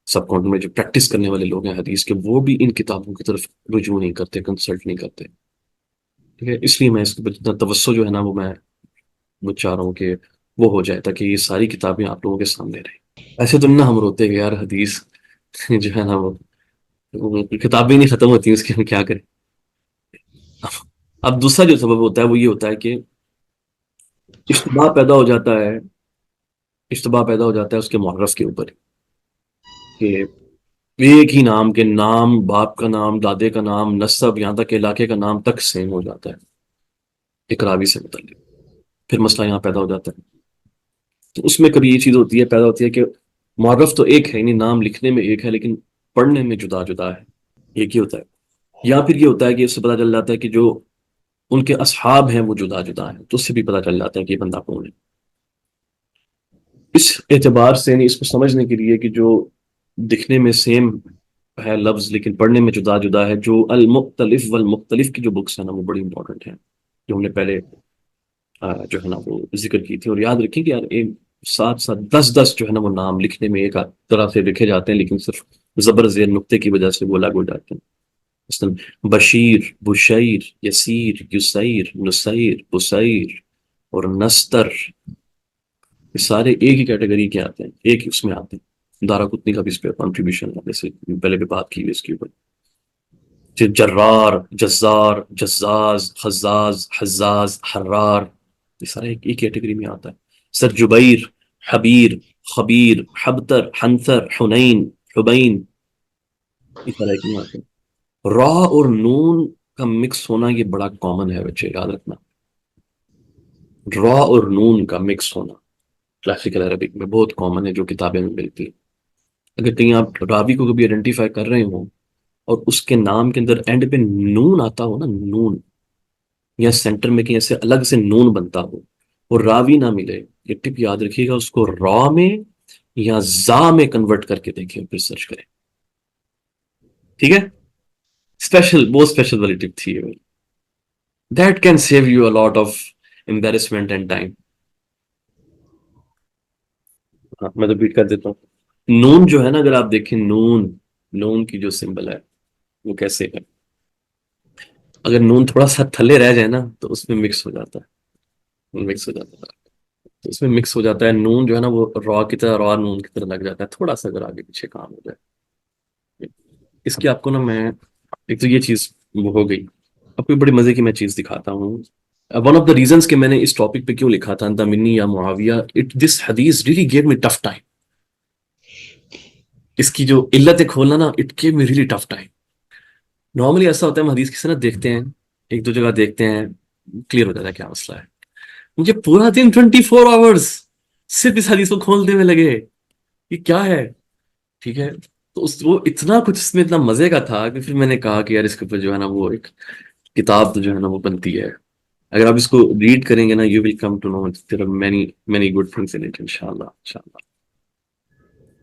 سب کانٹینٹ میں جو پریکٹس کرنے والے لوگ ہیں حدیث کے، وہ بھی ان کتابوں کی طرف رجوع نہیں کرتے، کنسلٹ نہیں کرتے. ٹھیک ہے، اس لیے میں اس کے جتنا توسع جو ہے نا وہ چاہ رہا ہوں کہ وہ ہو جائے، تاکہ یہ ساری کتابیں آپ لوگوں کے سامنے رہیں. ایسے تو نہ ہم روتے ہیں کہ یار حدیث جو ہے نا وہ کتابیں نہیں ختم ہوتی، اس کے ہم کیا کریں. اب دوسرا جو سبب ہوتا ہے وہ یہ ہوتا ہے کہ اشتباہ پیدا ہو جاتا ہے، اشتباہ پیدا ہو جاتا ہے اس کے معرف کے اوپر، کہ ایک ہی نام کے نام، باپ کا نام، دادے کا نام، نسب، یہاں تک کہ علاقے کا نام تک سیم ہو جاتا ہے ایک راوی سے متعلق. پھر مسئلہ یہاں پیدا ہو جاتا ہے. تو اس میں کبھی یہ چیز ہوتی ہے، پیدا ہوتی ہے کہ معرف تو ایک ہے، یعنی نام لکھنے میں ایک ہے لیکن پڑھنے میں جدا جدا ہے. ایک ہی ہوتا ہے. یا پھر یہ ہوتا ہے کہ اس سے پتہ چل جاتا ہے کہ جو ان کے اصحاب ہیں وہ جدا جدا ہیں، تو اس سے بھی پتہ چل جاتا ہے کہ یہ بندہ کون ہے. اس اعتبار سے نہیں، اس کو سمجھنے کے لیے کہ جو دکھنے میں سیم ہے لفظ لیکن پڑھنے میں جدا جدا ہے، جو المختلف والمختلف کی جو بکس ہیں نا وہ بڑی امپورٹنٹ ہیں، جو ہم نے پہلے جو ہے نا وہ ذکر کی تھی. اور یاد رکھیں کہ یار ایک ساتھ ساتھ 10 جو ہے نا وہ نام لکھنے میں ایک طرح سے لکھے جاتے ہیں، لیکن صرف زبر زیر نقطے کی وجہ سے وہ الگ ہو جاتے ہیں. مثلا بشیر، بشیر، یسیر، یسیر، نسیر، بسیر اور نستر، یہ سارے ایک ہی کیٹیگری کے آتے ہیں، ایک ہی اس میں آتے ہیں. دارقطنی کا بھی اس پہ کنٹریبیوشن ہے، جیسے پہلے بھی بات کی ہوئی اس کے اوپر. جرار، جزار، جزاز، خزاز، حزاز، حرار، یہ سارا ایک ہی کیٹیگری میں آتا ہے. سر جبیر، حبیر، خبیر، حبتر، حنثر، حنین، حبین، یہ سارا ایک میں آتے ہیں. را اور نون کا مکس ہونا یہ بڑا کامن ہے بچے، یاد رکھنا. را اور نون کا مکس ہونا کلاسیکل عربک میں بہت کامن ہے، جو کتابیں میں ملتی ہے. اگر کہیں آپ راوی کو کبھی آئیڈینٹیفائی کر رہے ہوں اور اس کے نام کے اندر اینڈ پہ نون آتا ہو نا، نون، یا سینٹر میں کہیں ایسے الگ سے نون بنتا ہو اور راوی نہ ملے، یہ ٹپ یاد رکھیے گا، اس کو را میں یا زا میں کنورٹ کر کے دیکھیں، پھر سرچ کریں. ٹھیک ہے، اسپیشل، بہت اسپیشل والی ٹپ تھی یہ. That can save you a lot of embarrassment and time. ہاں میں تو بیٹ کر دیتا ہوں. نون جو ہے نا، اگر آپ دیکھیں نون کی جو سمبل ہے وہ کیسے ہے، اگر نون تھوڑا سا تھلے رہ جائے نا تو اس میں مکس ہو جاتا ہے، مکس ہو جاتا ہے. تو اس میں مکس ہو جاتا ہے نون جو ہے نا وہ را کی طرح، را نون کی طرح لگ جاتا ہے، تھوڑا سا اگر آگے پیچھے کام ہو جائے. اس کی آپ کو نا میں ایک تو یہ چیز وہ ہو گئی. آپ کو بڑی مزے کی میں چیز دکھاتا ہوں. ون آف دا ریزنس کہ میں نے اس ٹاپک پہ کیوں لکھا تھا انت منی یا معاویہ، دس حدیث ریلی گیو می ٹف ٹائم. اس کی جو علتیں کھولنا نا، it give me really tough time. Normally ایسا ہوتا ہے ہم حدیث کی سند دیکھتے ہیں، ایک دو جگہ دیکھتے ہیں، کلیئر ہو جاتا ہے کیا مسئلہ ہے. مجھے پورا دن 24 آورز صرف اس حدیث کو کھولنے میں لگے، یہ کیا ہے. ٹھیک ہے، تو وہ اتنا کچھ اس میں اتنا مزے کا تھا کہ پھر میں نے کہا کہ یار اس کے اوپر جو ہے نا وہ ایک کتاب تو جو ہے نا وہ بنتی ہے. اگر آپ اس کو ریڈ کریں گے نا، you will come to know there are many many good things in it, انشاءاللہ انشاءاللہ.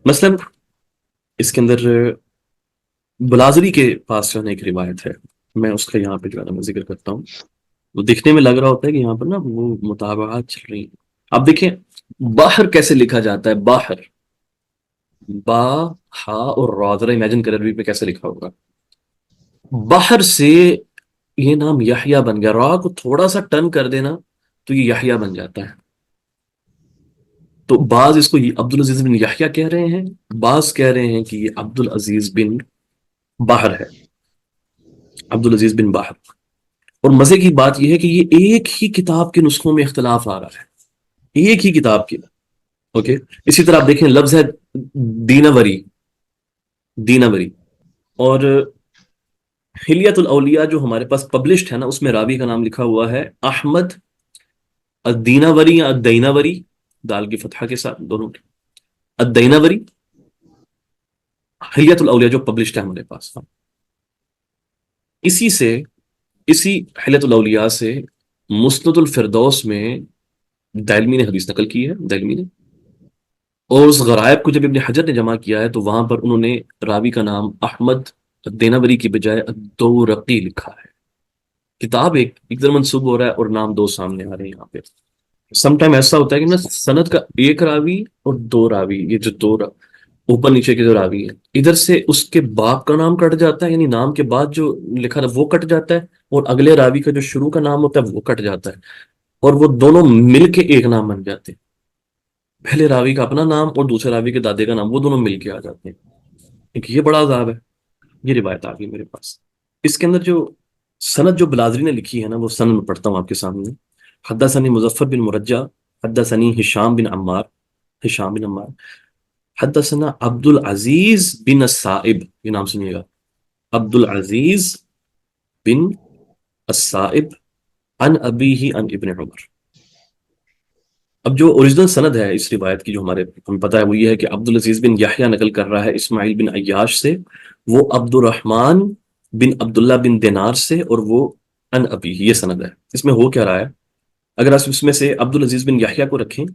مثلا اس کے اندر بلازری کے پاس جو ہے نا ایک روایت ہے، میں اس کا یہاں پہ جو ہے نا میں ذکر کرتا ہوں. وہ دیکھنے میں لگ رہا ہوتا ہے کہ یہاں پر نا وہ مطابعات چل رہی ہیں. اب دیکھیں باہر کیسے لکھا جاتا ہے، باہر، با، ہا اور را، ذرا امیجن کر عربی پہ کیسے لکھا ہوگا. باہر سے یہ نام یحییٰ بن گیا، را کو تھوڑا سا ٹرن کر دینا تو یہ یحییٰ بن جاتا ہے. تو بعض اس کو عبد العزیز بن یحییٰ کہہ رہے ہیں، بعض کہہ رہے ہیں کہ یہ عبد العزیز بن باہر ہے، عبد العزیز بن باہر. اور مزے کی بات یہ ہے کہ یہ ایک ہی کتاب کے نسخوں میں اختلاف آ رہا ہے، ایک ہی کتاب کی. اوکے، اسی طرح آپ دیکھیں لفظ ہے دینوری، دینوری. اور حلیت الاولیاء جو ہمارے پاس پبلشڈ ہے نا، اس میں راوی کا نام لکھا ہوا ہے احمد الدینوری یا الدینوری، دال کی فتحہ کے ساتھ دونوں، الدینوری. حلیت الاولیاء جو پبلشڈ ہے ہمارے پاس، اسی حلیت الاولیاء سے مسند الفردوس میں دائلمی نے حدیث نقل کی ہے، دائلمی نے. اور اس غرائب کو جب ابن حجر نے جمع کیا ہے تو وہاں پر انہوں نے راوی کا نام احمد دینوری کی بجائے الدورقی لکھا ہے. کتاب ایک ادھر منسوب ہو رہا ہے اور نام دو سامنے آ رہے ہیں یہاں پہ. سم ٹائم ایسا ہوتا ہے کہ نا سند کا ایک راوی اور دو راوی، یہ جو اوپر نیچے کے جو راوی ہیں، ادھر سے اس کے باپ کا نام کٹ جاتا ہے، یعنی نام کے بعد جو لکھا تھا وہ کٹ جاتا ہے، اور اگلے راوی کا جو شروع کا نام ہوتا ہے وہ کٹ جاتا ہے، اور وہ دونوں مل کے ایک نام بن جاتے ہیں۔ پہلے راوی کا اپنا نام اور دوسرے راوی کے دادے کا نام، وہ دونوں مل کے آ جاتے ہیں۔ ایک یہ بڑا عذاب ہے۔ یہ روایت آ گئی میرے پاس، اس کے اندر جو سند جو بلازری نے لکھی ہے نا، وہ سند میں پڑھتا ہوں آپ کے سامنے۔ حدثنی مظفر بن مرجع، حدثنی ہشام بن عمار، حدثنا عبد العزیز بن السائب، یہ نام سنیے گا، عبد العزیز بن السائب، عن ابیہ عن ابن عمر۔ اب جو اوریجنل سند ہے اس روایت کی، جو ہمیں پتہ ہے، وہ یہ ہے کہ عبد العزیز بن یحییٰ نقل کر رہا ہے اسماعیل بن عیاش سے، وہ عبد الرحمن بن عبداللہ بن دینار سے، اور وہ عن ابی، یہ سند ہے۔ اس میں ہو کیا رہا ہے، اگر آپ اس میں سے عبد العزیز بن یحییٰ کو رکھیں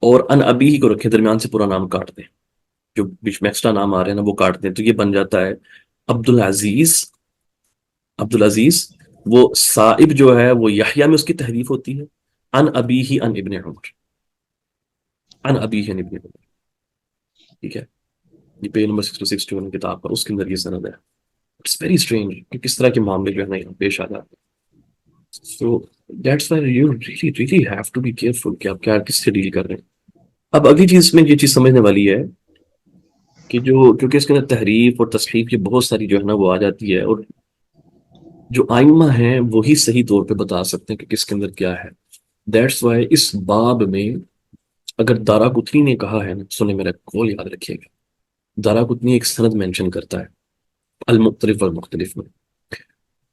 اور عن ابی کو رکھیں، درمیان سے پورا نام کاٹ دیں، جو بیچ میں ایکسٹرا نام آ رہے ہیں نا وہ کاٹ دیں، تو یہ بن جاتا ہے عبد العزیز، وہ صائب جو ہے وہ یحییٰ میں اس کی تحریف ہوتی ہے، عن ابیہ عن ابن عمر، عن ابیہ عن ابن عمر، ٹھیک ہے۔ یہ پیج نمبر 661 کتاب پر، اس کے اندر یہ سند ہے۔ اٹس ویری اسٹرینج کہ کس طرح کے معاملے جو ہے نا یہاں پیش آ جاتے ہیں۔ So that's why you really really have to be careful کہ آپ کیا کس سے ڈیل کر رہے ہیں۔ اب اگلی چیز میں یہ چیز سمجھنے والی ہے کہ کیونکہ اس کے اندر تحریف اور تصحیف کی بہت ساری جو ہے نا وہ آ جاتی ہے، اور جو آئمہ ہیں وہی صحیح طور پہ بتا سکتے ہیں کہ کس کے اندر کیا ہے۔ دیٹس وائی اس باب میں اگر دارaqطنی نے کہا ہے نا، سنیں میرا قول یاد رکھیے گا، دارaqطنی ایک سند مینشن کرتا ہے المختلف والمختلف میں،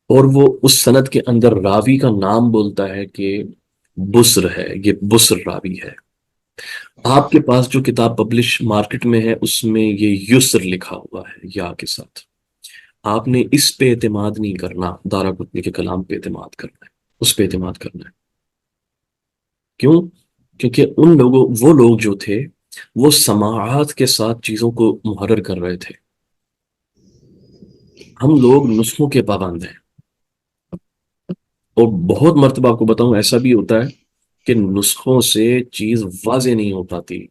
اور وہ اس سند کے اندر راوی کا نام بولتا ہے کہ بسر ہے، یہ بسر راوی ہے۔ آپ کے پاس جو کتاب پبلش مارکیٹ میں ہے اس میں یہ یسر لکھا ہوا ہے یا کے ساتھ، آپ نے اس پہ اعتماد نہیں کرنا، دارaqطنی کے کلام پہ اعتماد کرنا ہے، اس پہ اعتماد کرنا ہے۔ کیوں؟ کیونکہ وہ لوگ جو تھے وہ سماعات کے ساتھ چیزوں کو محرر کر رہے تھے، ہم لوگ نسخوں کے پابند ہیں، اور بہت مرتبہ آپ کو بتاؤں ایسا بھی ہوتا ہے کہ نسخوں سے چیز واضح نہیں ہو پاتی،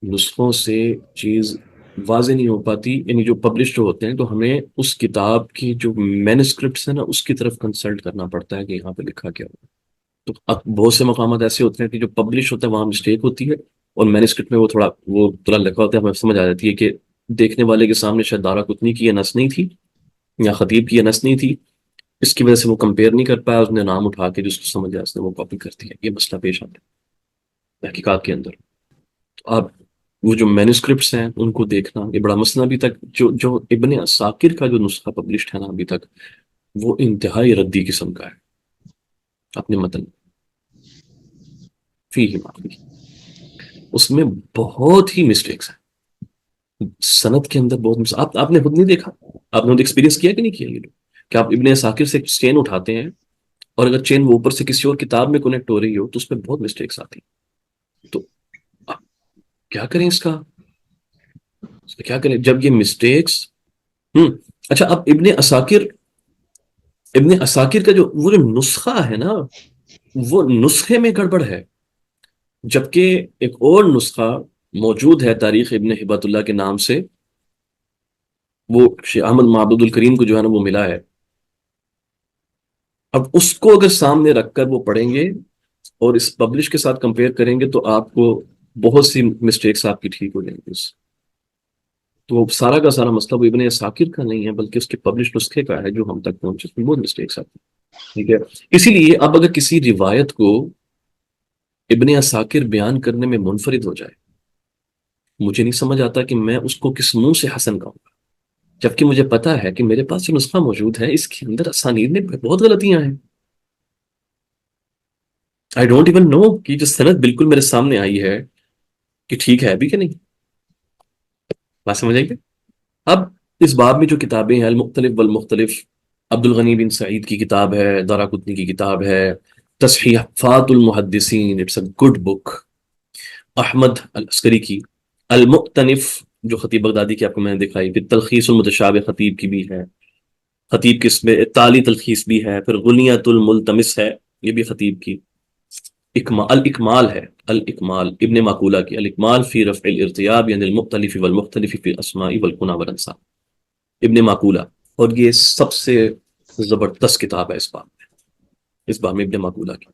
نسخوں سے چیز واضح نہیں ہو پاتی، یعنی جو پبلشڈ ہوتے ہیں تو ہمیں اس کتاب کی جو مینuscripts ہیں نا اس کی طرف کنسلٹ کرنا پڑتا ہے کہ یہاں پہ لکھا کیا ہوا۔ تو بہت سے مقامات ایسے ہوتے ہیں کہ جو پبلش ہوتا ہے وہاں مسٹیک ہوتی ہے، اور مینuscript میں وہ تھوڑا لکھا ہوتا ہے، ہمیں سمجھ آ جاتی ہے کہ دیکھنے والے کے سامنے شاید دارaqطنی کی یہ نص نہیں تھی یا خطیب کی یہ نص نہیں تھی، اس کی وجہ سے وہ کمپیئر نہیں کر پایا، اس نے نام اٹھا کے جس کو سمجھ آیا اس نے وہ کاپی کر دیا۔ یہ مسئلہ پیش آتا ہے تحقیقات کے اندر۔ تو آپ وہ جو مینuscripts ہیں ان کو دیکھنا یہ بڑا مسئلہ۔ ابھی تک جو ابن عساکر کا جو نسخہ پبلشڈ ہے نا ابھی تک، وہ انتہائی ردی قسم کا ہے اپنے متن، فیہ معافی، اس میں بہت ہی مسٹیکس ہیں، سند کے اندر بہت آپ نے خود نہیں دیکھا، آپ نے خود ایکسپیرینس کیا کہ نہیں کیا یہ لوگ، کہ آپ ابن عساکر سے چین اٹھاتے ہیں اور اگر چین وہ اوپر سے کسی اور کتاب میں کنیکٹ ہو رہی ہو تو اس میں بہت مسٹیکس آتی ہیں۔ تو آپ کیا کریں اس کا کیا کریں جب یہ مسٹیکس اچھا اب ابن عساکر کا وہ جو نسخہ ہے نا، وہ نسخے میں گڑبڑ ہے، جبکہ ایک اور نسخہ موجود ہے تاریخ ابن ہبت اللہ کے نام سے، وہ شیخ احمد معبود الکریم کو جو ہے نا وہ ملا ہے۔ اب اس کو اگر سامنے رکھ کر وہ پڑھیں گے اور اس پبلش کے ساتھ کمپیئر کریں گے تو آپ کو بہت سی مسٹیکس آپ کی ٹھیک ہو جائیں گی اس۔ تو وہ سارا کا سارا مسئلہ وہ ابن عساکر کا نہیں ہے بلکہ اس کے پبلش نسخے کا ہے جو ہم تک پہنچے، اس میں بہت مسٹیکس آتی ہیں، ٹھیک ہے۔ اسی لیے اب اگر کسی روایت کو ابن عساکر بیان کرنے میں منفرد ہو جائے، مجھے نہیں سمجھ آتا کہ میں اس کو کس منہ سے حسن کہوں گا، جبکہ مجھے پتا ہے کہ میرے پاس جو نسخہ موجود ہے اس کے اندر اسانید میں بہت غلطیاں ہیں۔ آئی ڈونٹ ایون نو کہ جو سند بالکل میرے سامنے آئی ہے کہ ٹھیک ہے ابھی کہ نہیں، بات سمجھ آئی گی؟ اب اس باب میں جو کتابیں ہیں المختلف والمختلف، عبد الغنی بن سعید کی کتاب ہے، دارaqطنی کی کتاب ہے تصحیحات المحدثین، اٹس اے گڈ بک، احمد العسکری کی المؤتنف جو خطیب بغدادی کی آپ کو میں نے دکھائی، پھر تلخیص المتشابہ خطیب کی بھی ہے، خطیب کی اس میں تالی تلخیص بھی ہے، پھر غنیت الملتمس ہے یہ بھی خطیب کی، الاکمال ہے، الاکمال ابن معقولہ کی، الاکمال فی رفع الارتیاب یعنی المختلف والمختلف فی الاسماء والکنہ والانساب، ابن معقولہ. اور یہ سب سے زبردست کتاب ہے اس باب میں ابن معقولہ کی.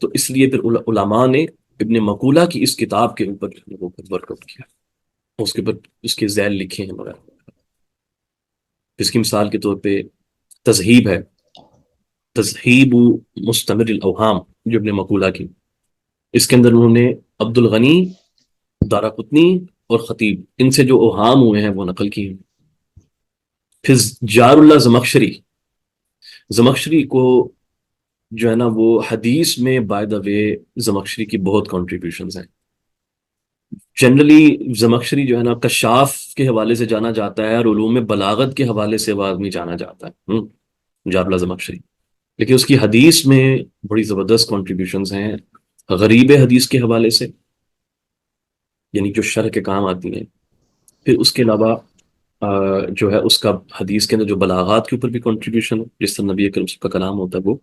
تو اس لیے پھر علماء نے ابن معقولہ کی اس کتاب کے اوپر وہ ورک آؤٹ کیا، اس کے اوپر اس کے ذیل لکھے ہیں وغیرہ. جس کی مثال کے طور پہ تذہیب ہے، تذہیب مستمر الاوہام جو ابن مقولہ کی، اس کے اندر انہوں نے عبد الغنی، دارقطنی اور خطیب ان سے جو اوہام ہوئے ہیں وہ نقل کی ہیں. پھر جار اللہ زمخشری کو جو ہے نا وہ حدیث میں بائی دا وے زمخشری کی بہت کنٹریبیوشنز ہیں. جنرلی زمخشری جو ہے نا کشاف کے حوالے سے جانا جاتا ہے اور علوم بلاغت کے حوالے سے وہ آدمی جانا جاتا ہے جار اللہ زمخشری، لیکن اس کی حدیث میں بڑی زبردست کنٹریبیوشنز ہیں غریب حدیث کے حوالے سے، یعنی جو شرح کے کام آتی ہیں. پھر اس کے علاوہ جو ہے اس کا حدیث کے اندر جو بلاغات کے اوپر بھی کنٹریبیوشن ہے، جس طرح نبی اکرم کا کلام ہوتا ہے وہ.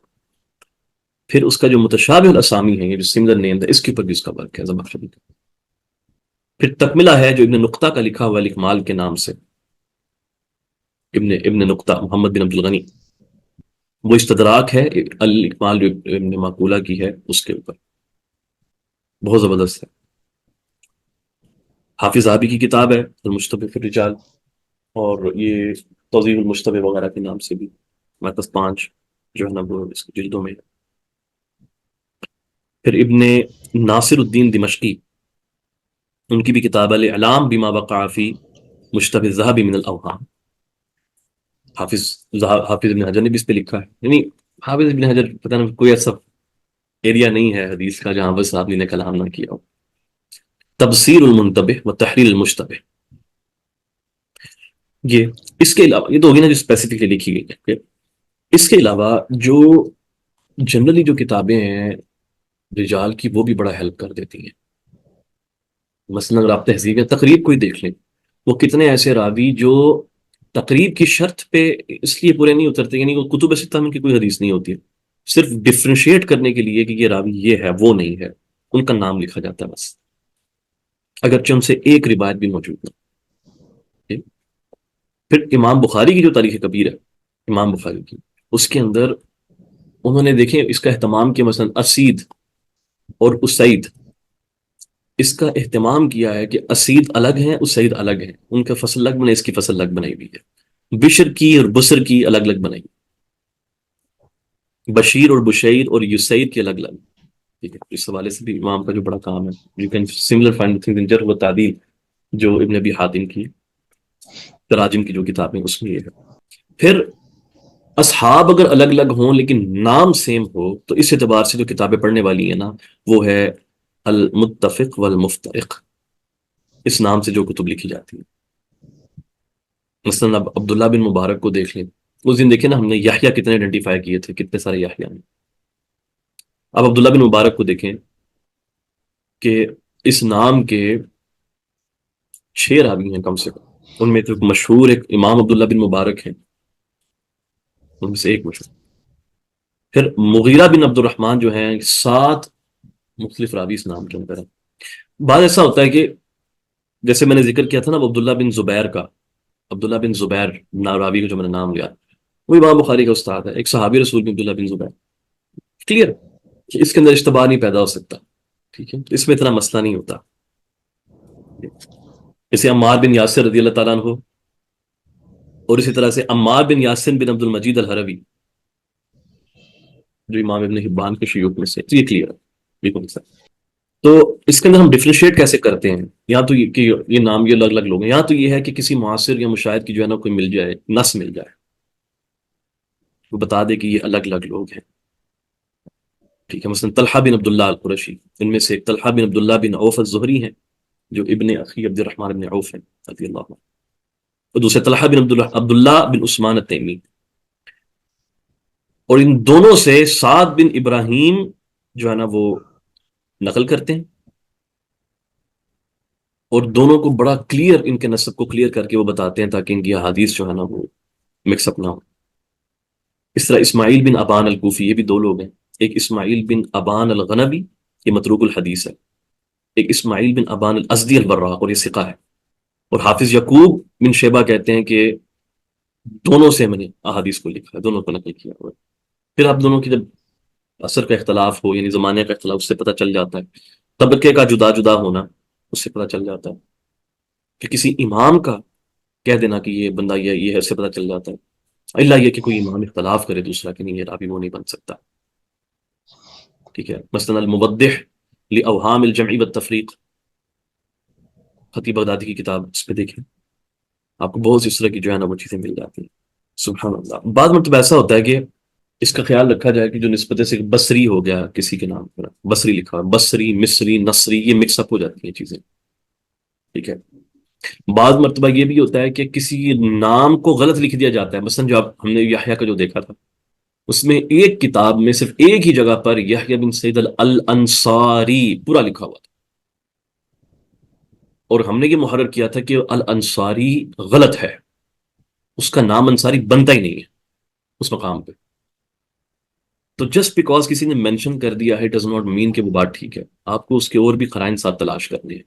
پھر اس کا جو متشابہ الاسامی ہے، جو سملر نیم ہے، اس کے اوپر بھی اس کا ورک ہے زمخشری کا. پھر تکملہ ہے جو ابن نقطہ کا لکھا ہوا الاکمال کے نام سے، ابن نقطہ محمد بن عبد الغنی، وہ استدراک ہے الاکمال جو ابن معقولہ کی ہے اس کے اوپر، بہت زبردست ہے. حافظ ذہبی کی کتاب ہے المجتبی فی الرجال، اور یہ توضیح المجتبی وغیرہ کے نام سے بھی ہمارے پاس 5 جو ہے نا وہ اس کی جلدوں میں ہے. پھر ابن ناصر الدین دمشقی، ان کی بھی کتاب ہے الاعلام بما وقع فی مشتبہ الذہبی من الاوہام. حافظ ابن حجر نے بھی اس پہ لکھا ہے. یعنی حافظ ابن حجر پتہ نہیں کوئی ایسا ایریا نہیں ہے حدیث کا جہاں بس آپ نے کلام نہ کیا ہو. تبصیر المنتبہ و تحریر المشتبہ، یہ اس کے علاوہ یہ تو ہوگی نا جو اسپیسیفکلی لکھی گئی ہے. اس کے علاوہ جو جنرلی جو کتابیں ہیں رجال کی وہ بھی بڑا ہیلپ کر دیتی ہیں. مثلا اگر آپ تہذیب یا تقریب کوئی دیکھ لیں، وہ کتنے ایسے راوی جو تقریب کی شرط پہ اس لیے پورے نہیں اترتے، یعنی وہ کتب ستہ میں کی کوئی حدیث نہیں ہوتی ہے، صرف ڈفرینشیٹ کرنے کے لیے کہ یہ راوی یہ ہے وہ نہیں ہے، ان کا نام لکھا جاتا ہے بس، اگرچہ ان سے ایک روایت بھی موجود نہ. پھر امام بخاری کی جو تاریخ کبیر ہے، امام بخاری کی، اس کے اندر انہوں نے دیکھیں اس کا اہتمام کیا، مثلا اسید اور اسید، اس کا اہتمام کیا ہے کہ اسید الگ ہیں اسید الگ ہیں، ان کا فصل الگ بنے، اس کی فصل الگ بنائی ہوئی ہے. بشر کی اور بسر کی الگ الگ بنائی، بشیر اور بشیر اور یسیر کی الگ الگ. ٹھیک ہے، اس حوالے سے بھی امام کا جو بڑا کام ہے. You can similar find things in جرح و تعدیل جو ابن ابی حاتم کی تراجم کی جو کتابیں اس میں یہ ہے. پھر اصحاب اگر الگ الگ ہوں لیکن نام سیم ہو تو اس اعتبار سے جو کتابیں پڑھنے والی ہیں نا وہ ہے المتفق والمفترق، اس نام سے جو کتب لکھی جاتی ہیں. مثلا اب عبداللہ بن مبارک کو دیکھ لیں، اس دن دیکھیں نا ہم نے یحییٰ کتنے آئیڈینٹیفائی کیے تھے، کتنے سارے یحییٰ ہیں. اب عبداللہ بن مبارک کو دیکھیں کہ اس نام کے 6 راوی ہیں کم سے کم، ان میں تو مشہور ایک امام عبداللہ بن مبارک ہیں، ان میں سے ایک مشہور. پھر مغیرہ بن عبد الرحمن جو ہیں 7 مختلف راوی اس نام کے اندر ہیں. بعض ایسا ہوتا ہے کہ جیسے میں نے ذکر کیا تھا نا عبداللہ بن زبیر کا، عبداللہ بن زبیر راوی کا جو میں نے نام لیا وہ امام بخاری کا استاد ہے، ایک صحابی رسول بن عبداللہ بن زبیر. کلیئر کہ اس کے اندر اشتباہ نہیں پیدا ہو سکتا. ٹھیک ہے، اس میں اتنا مسئلہ نہیں ہوتا. جیسے عمار بن یاسر رضی اللہ تعالیٰ عنہ، اور اسی طرح سے عمار بن یاسر بن عبد المجید الحروی جو امام ابن حبان کے شیوخ میں سے، یہ کلیئر ہے بالکل سر. تو اس کے اندر ہم ڈفرینشیٹ کیسے کرتے ہیں؟ یا تو یہ کہ یہ نام یہ الگ الگ لوگ ہیں، یا تو یہ ہے کہ کسی معاصر یا مشاہد کی جو ہے نا کوئی مل جائے، نص مل جائے، وہ بتا دے کہ یہ الگ الگ لوگ ہیں. ٹھیک ہے، مثلا طلحہ بن عبداللہ القرشی، ان میں سے ایک طلحہ بن عبداللہ بن عوف الزہری ہیں جو ابن اخی عبد الرحمن بن عوف ہیں رضی اللہ عنہ، اور دوسرے طلحہ بن عبداللہ بن عثمان التیمی. اور ان دونوں سے سعد بن ابراہیم جو ہے نا وہ نقل کرتے ہیں، اور دونوں کو بڑا کلیئر ان کے نسب کو کلیئر کر کے وہ بتاتے ہیں تاکہ ان کی احادیث جو ہے نا وہ مکس اپ نہ ہو. اس طرح اسماعیل بن ابان الکوفی، یہ بھی 2 لوگ ہیں، ایک اسماعیل بن ابان الغنبی، یہ متروک الحدیث ہے، ایک اسماعیل بن ابان الازدی البراق، اور یہ ثقہ ہے، اور حافظ یعقوب بن شیبہ کہتے ہیں کہ دونوں سے میں نے احادیث کو لکھا ہے، دونوں کو نقل کیا ہوا ہے۔ پھر آپ دونوں کی جب اثر کا اختلاف ہو، یعنی زمانے کا اختلاف، اس سے پتہ چل جاتا ہے، طبقے کا جدا جدا ہونا، اس سے پتہ چل جاتا ہے کہ کسی امام کا کہہ دینا کہ یہ بندہ یہ ہے، اس سے پتہ چل جاتا ہے، اللہ یہ کہ کوئی امام اختلاف کرے دوسرا کہ نہیں یہ راوی وہ نہیں بن سکتا، ٹھیک ہے۔ مثلا المبدح لاوہام الجمع والتفریق، خطیب بغدادی کی کتاب، اس پہ دیکھیں، آپ کو بہت سی اس طرح کی جو ہے نا وہ چیزیں مل جاتی ہیں۔ سبحان اللہ، بعض مرتبہ ایسا ہوتا ہے کہ اس کا خیال رکھا جائے کہ جو نسبت سے بصری ہو گیا کسی کے نام پر، بصری لکھا ہوا، بصری، مصری، نصری، یہ مکس اپ ہو جاتی ہیں چیزیں، ٹھیک ہے۔ بعض مرتبہ یہ بھی ہوتا ہے کہ کسی نام کو غلط لکھ دیا جاتا ہے، مثلا جو ہم نے یحییٰ کا جو دیکھا تھا، اس میں ایک کتاب میں صرف ایک ہی جگہ پر یحییٰ بن سعید الانصاری پورا لکھا ہوا تھا، اور ہم نے یہ محرر کیا تھا کہ الانصاری غلط ہے، اس کا نام انصاری بنتا ہی نہیں ہے اس مقام پہ۔ تو جسٹ بیکاز کسی نے مینشن کر دیا ہے ڈز ناٹ مین کہ وہ بات ٹھیک ہے، آپ کو اس کے اور بھی قرائن ساتھ تلاش کرنے ہیں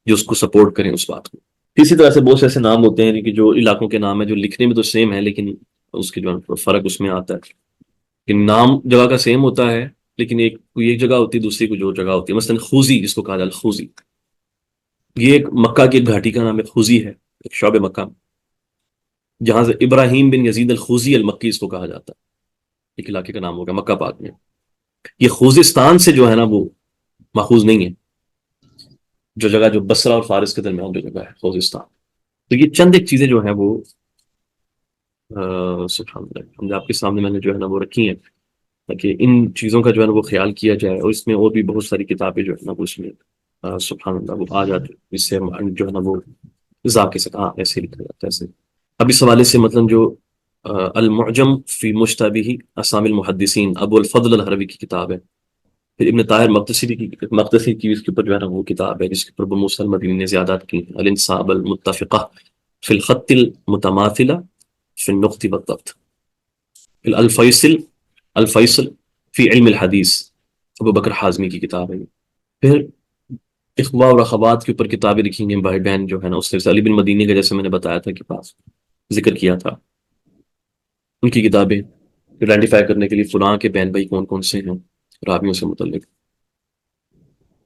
جو اس کو سپورٹ کریں اس بات کو۔ اسی طرح سے بہت سے ایسے نام ہوتے ہیں کہ جو علاقوں کے نام ہیں جو لکھنے میں تو سیم ہے، لیکن اس کے جو فرق اس میں آتا ہے کہ نام جگہ کا سیم ہوتا ہے، لیکن ایک کوئی ایک جگہ ہوتی ہے، دوسری کوئی جو جگہ ہوتی ہے۔ مثلا خوزی جس کو کہا جائے الخوزی، یہ ایک مکہ کی ایک گھاٹی کا نام ہے، خوزی ہے، ایک شعب مکہ، جہاں سے ابراہیم بن یزید الخوزی المکی اس کو کہا جاتا ہے، ایک علاقے کا نام ہوگا مکہ پاک میں۔ یہ خوزستان سے جو ہے نا وہ ماخوذ نہیں ہے، جو جگہ جو بصرہ اور فارس کے درمیان جو جگہ ہے خوزستان۔ تو یہ چند ایک چیزیں جو ہیں وہ سبحان اللہ ہم نے آپ کے سامنے میں نے جو ہے نا وہ رکھی ہیں، تاکہ ان چیزوں کا جو ہے نا وہ خیال کیا جائے، اور اس میں اور بھی بہت ساری کتابیں جو ہے نا وہ اس میں سبحان اللہ وہ آ جاتے ہیں، اس سے جو ہے نا وہ ذاکر سے کہاں ایسے لکھا جاتا ہے ایسے۔ اب اس حوالے سے مثلاً جو المعجم فی مشتبہ اسامی المحدثین ابو الفضل الہروی کی کتاب ہے، پھر ابن طاہر مقدسی کی اس کے اوپر جو ہے نا وہ کتاب ہے جس کے اوپر ابو موسیٰ المدینی نے زیادات کی ہیں، الانصاب المتفقہ فی الخط المتماثلہ فی النقط والضبط، پھر الفیصل فی علم الحدیث، ابو بکر حازمی کی کتاب ہے۔ پھر اخوا اور اخوات کے اوپر کتابیں لکھی ہیں بھائی بہن جو ہے نا، اس سے علی بن مدینی کا جیسے میں نے بتایا تھا کہ پاس ذکر کیا تھا، ان کی کتابیں آئیڈینٹیفائی کرنے کے لیے فلاں کے بہن بھائی کون کون سے ہیں راویوں سے متعلق۔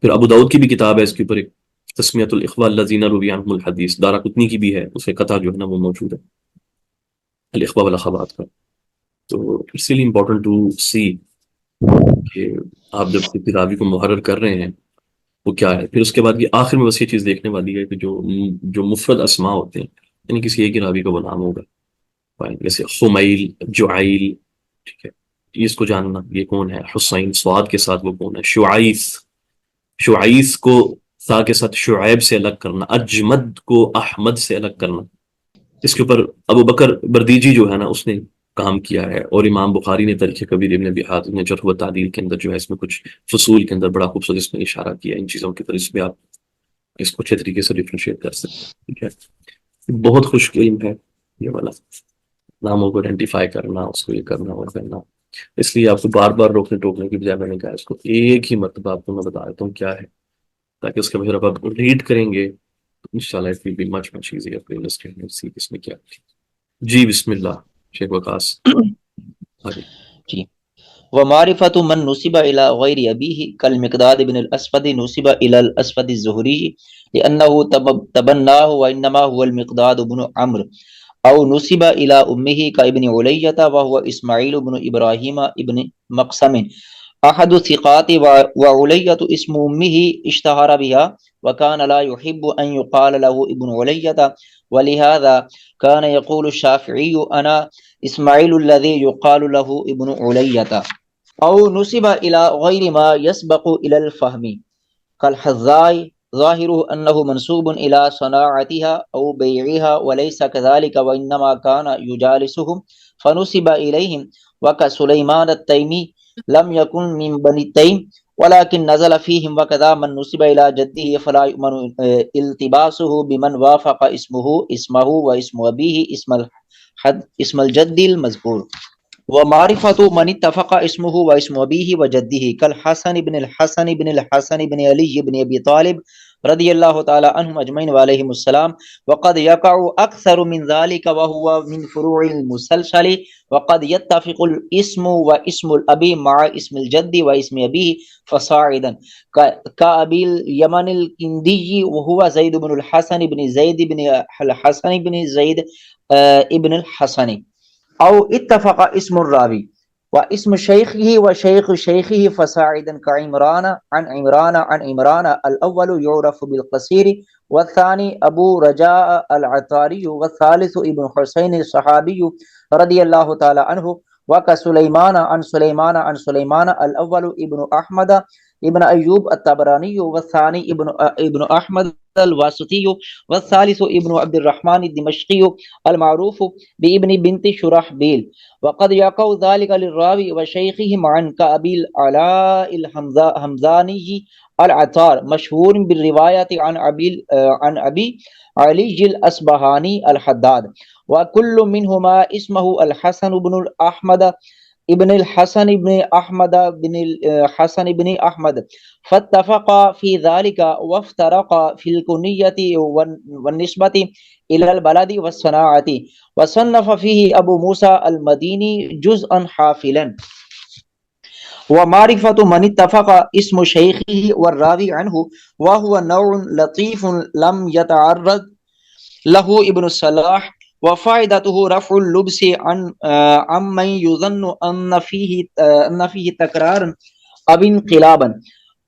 پھر ابو داؤد کی بھی کتاب ہے اس کے اوپر ایک، تسمیۃ الاخوہ الذین روی عنہم الحدیث، دارقطنی کی بھی ہے، اس کے قطع جو ہے نا وہ موجود ہے الاخوہ والاخوات کا۔ تو اٹس ریلی امپورٹنٹ ٹو سی کہ آپ جب کسی راوی کو محرر کر رہے ہیں وہ کیا ہے۔ پھر اس کے بعد یہ آخر میں بس یہ چیز دیکھنے والی ہے کہ جو مفرد اسماء ہوتے ہیں، یعنی کسی ایک ہی راوی کا وہ نام ہوگا، جیسے خمیل، جعیل، ٹھیک ہے، یہ اس کو جاننا یہ کون ہے، حسین سواد کے ساتھ وہ کون ہے، شعیث کو سا کے ساتھ شعیب سے الگ کرنا، اجمد کو احمد سے الگ کرنا، اس کے اوپر ابو بکر بردیجی جو ہے نا اس نے کام کیا ہے، اور امام بخاری نے تاریخ کبیر ابن ابی حاتم نے جرح و تعدیل کے اندر جو ہے اس میں کچھ فصول کے اندر بڑا خوبصورت اس میں اشارہ کیا ان چیزوں کی طرف، اس میں آپ اس کو اچھے طریقے سے ڈفرینشیٹ کر سکتے ہیں، ٹھیک ہے۔ بہت خوش علم ہے یہ والا، ناموں کو آئیڈینٹیفائی کرنا، اس کو یہ کرنا اور کرنا، اس لیے آپ کو بار بار روکنے ٹوکنے کی بجائے میں نے کہا اس کو ایک ہی مرتبہ آپ کو میں بتا دیتا ہوں کیا ہے، تاکہ اس کے بعد جب آپ ریڈ کریں گے تو انشاءاللہ it will be much easier to understand see اس میں کیا ہے۔ جی بسم اللہ شیخ وقاص آگے۔ جی، ومعرفة من نسب إلى غير أبيه كالمقداد بن الأسود نسب إلى الأسود الزهري لأنه تبناه وإنما هو المقداد بن عمرو، أو نسب إلى أمه كابن علية وهو إسماعيل بن إبراهيم ابن مقسم أحد الثقات، وعلية اسم أمه اشتهر بها وكان لا يحب أن يقال له ابن علية، ولهذا كان يقول الشافعي أنا إسماعيل الذي يقال له ابن علية، أو نسب إلى غير ما يسبق إلى الفهم كالحذاء ظاهره أنه منسوب إلى صناعتها أو بيعها، وليس كذلك وإنما كان يجالسهم فنسب إليهم، وكسليمان التيمي لم يكن من بني التيم ولكن نزل فيهم، وكذا من نسب إلى جده فلا يؤمن التباسه بمن وافق اسمه واسم أبيه اسم الجد المذكور۔ ومعرفة من اتفق اسمه واسم أبيه وجده كالحسن بن الحسن بن الحسن بن علي بن أبي طالب رضي الله تعالى عنهم أجمعين وعليهم السلام. وقد يقع أكثر من ذلك وهو من فروع المسلسل. وقد يتفق الاسم واسم الأبي مع اسم الجد واسم أبيه فصاعدا كأبي اليمن الكندي وهو زيد بن الحسن بن زيد بن الحسن بن زيد ابن الحسن. أو اتفق اسم الراوي واسم شيخه وشيخ شيخه فصاعدا كعمران عن عمران عن عمران. الأول يعرف بالقصير والثاني أبو رجاء العطاري والثالث ابن حسين الصحابي رضي الله تعالى عنه. وكسليمان عن سليمان عن سليمان. الأول ابن أحمد ابن أيوب الطبراني والثاني ابن أحمد الواسطي والثالث ابن عبد الرحمن الدمشقي المعروف بابن بنت شرحبيل. وقد يقع ذلك للراوي وشيخه معا كأبي العلاء الحمزاني العطار مشهور بالرواية عن أبي علي الأصبهاني الحداد. وكل منهما اسمه الحسن بن أحمد ابن الحسن بن أحمد بن الحسن بن أحمد. فاتفقا في ذلك وافترقا في الكنية والنسبة إلى البلد والصناعة. وصنف فيه أبو موسى المديني جزءا حافلا. ومعرفة من اتفق اسم شيخه والراوي عنه وهو نوع لطيف لم يتعرض له ابن الصلاح. وفائدته رفع اللبس عن من يظن أن فيه تكرارا أو انقلابا.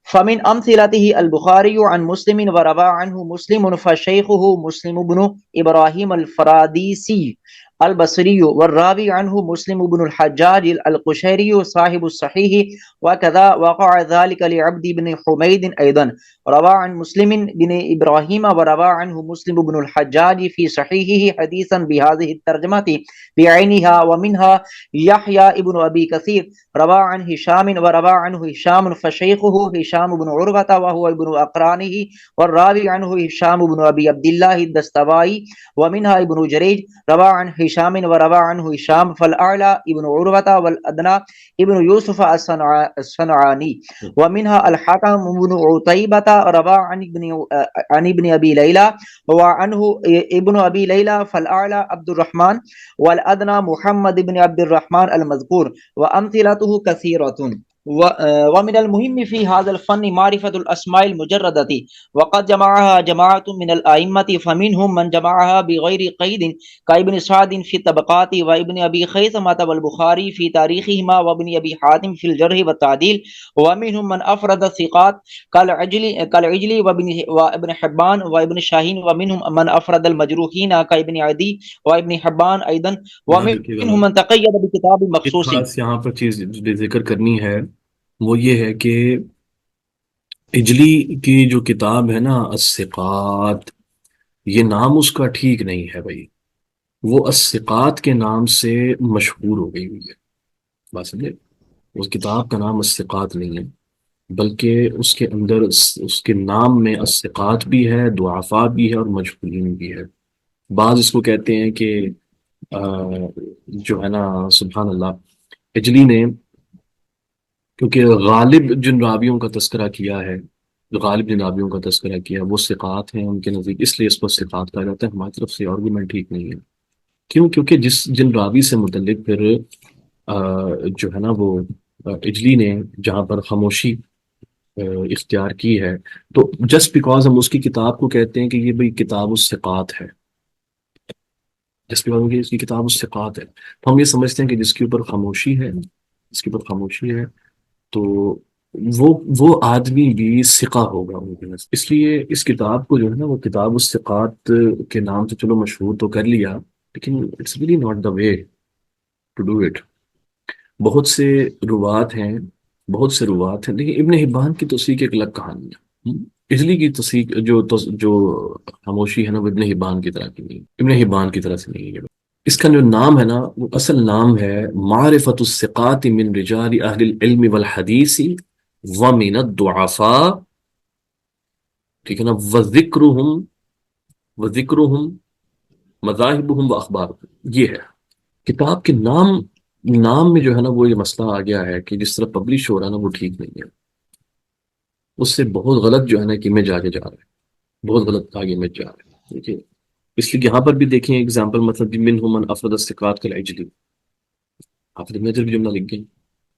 فمن أمثلته البخاري عن مسلم وروى عنه مسلم فشيخه مسلم بن إبراهيم الفراديسي البصري والراوي عنه مسلم بن الحجاج القشيري صاحب الصحيح. وكذا وقع ذلك لعبد بن حميد أيضا روى عن مسلم بن إبراهيم وروى عنه مسلم بن الحجاج في صحيحه حديثا بهذه الترجمة بعينها. ومنها يحيى ابن أبي كثير روى عن هشام وروى عنه هشام فشيخه هشام بن عروة وهو ابن أقرانه والراوي عنه هشام بن أبي عبد الله الدستوائي. ومنها ابن جريج روى عن هشام وروى عنه هشام فالأعلى ابن عروة والأدنى ابن يوسف الصنعاني. ومنها الحكم بن عتيبة روى عن ابن أبي ليلى وعنه ابن أبي ليلى فالأعلى عبد الرحمن والأدنى محمد بن عبد الرحمن المذكور. وأمثلته كثيرة. ومن المهم في هذا الفن معرفة الأسماء المجردة وقد جمعها جماعة من الأئمة فمنهم من جمعها بغير قيد كابن سعد في الطبقات وابن أبي خيثمة والبخاري في تاريخهما وابن أبي حاتم في الجرح والتعديل. ومنهم من أفرد الثقات كالعجلي وابن حبان وابن شاهين. ومنهم من أفرد المجروحين كابن عدي وابن حبان أيضا. ومنهم من تقيد بكتاب مخصوص. خاص یہاں پر چیز جو ذکر کرنی ہے وہ یہ ہے کہ اجلی کی جو کتاب ہے نا الثقات، یہ نام اس کا ٹھیک نہیں ہے بھائی، وہ الثقات کے نام سے مشہور ہو گئی ہوئی ہے، بات سمجھے؟ اس کتاب کا نام الثقات نہیں ہے، بلکہ اس کے اندر اس کے نام میں الثقات بھی ہے، ضعفاء بھی ہے اور مجہولین بھی ہے۔ بعض اس کو کہتے ہیں کہ جو ہے نا سبحان اللہ، اجلی نے کیونکہ غالب جن راویوں کا تذکرہ کیا ہے، غالب جن راویوں کا تذکرہ کیا ہے وہ ثقات ہیں ان کے نزدیک، اس لیے اس کو ثقات کہا جاتا ہے۔ ہماری طرف سے آرگومنٹ ٹھیک نہیں ہے، کیوں؟ کیونکہ جن راوی سے متعلق پھر جو ہے نا وہ اجلی نے جہاں پر خاموشی اختیار کی ہے، تو جسٹ بیکاز ہم اس کی کتاب کو کہتے ہیں کہ یہ بھئی کتاب الثقات ہے، جس کی اس کی کتاب الثقات ہے، تو ہم یہ سمجھتے ہیں کہ جس کے اوپر خاموشی ہے، جس کے اوپر خاموشی ہے تو وہ آدمی بھی ثقہ ہوگا ان کے نزد۔ اس لیے اس کتاب کو جو ہے نا وہ کتاب الثقات کے نام سے چلو مشہور تو کر لیا، لیکن it's really not the way to do it. بہت سے روات ہیں، لیکن ابن حبان کی توثیق ایک الگ کہانی ہے۔ اجلی کی توثیق جو خاموشی ہے نا وہ ابن حبان کی طرح کی نہیں، ابن حبان کی طرح سے نہیں ہے۔ اس کا جو نام ہے نا وہ اصل نام ہے معرفت الثقات من رجال اہل العلم والحدیث ومن الضعفاء، ٹھیک ہے نا، وذکرہم مذاہبہم واخبارہم، یہ ہے کتاب کے نام۔ نام میں جو ہے نا وہ یہ مسئلہ آ گیا ہے کہ جس طرح پبلش ہو رہا ہے نا وہ ٹھیک نہیں ہے، اس سے بہت غلط جو ہے نا کہ امیج آگے جا رہا ہے، بہت غلط آگے امیج جا رہا ہے، ٹھیک ہے؟ اس لیے یہاں پر بھی دیکھیں اگزامپل، مطلب منہم من افرد الثقات کالعجلی، حافظ ابن حجر بھی جملہ لکھ گئے،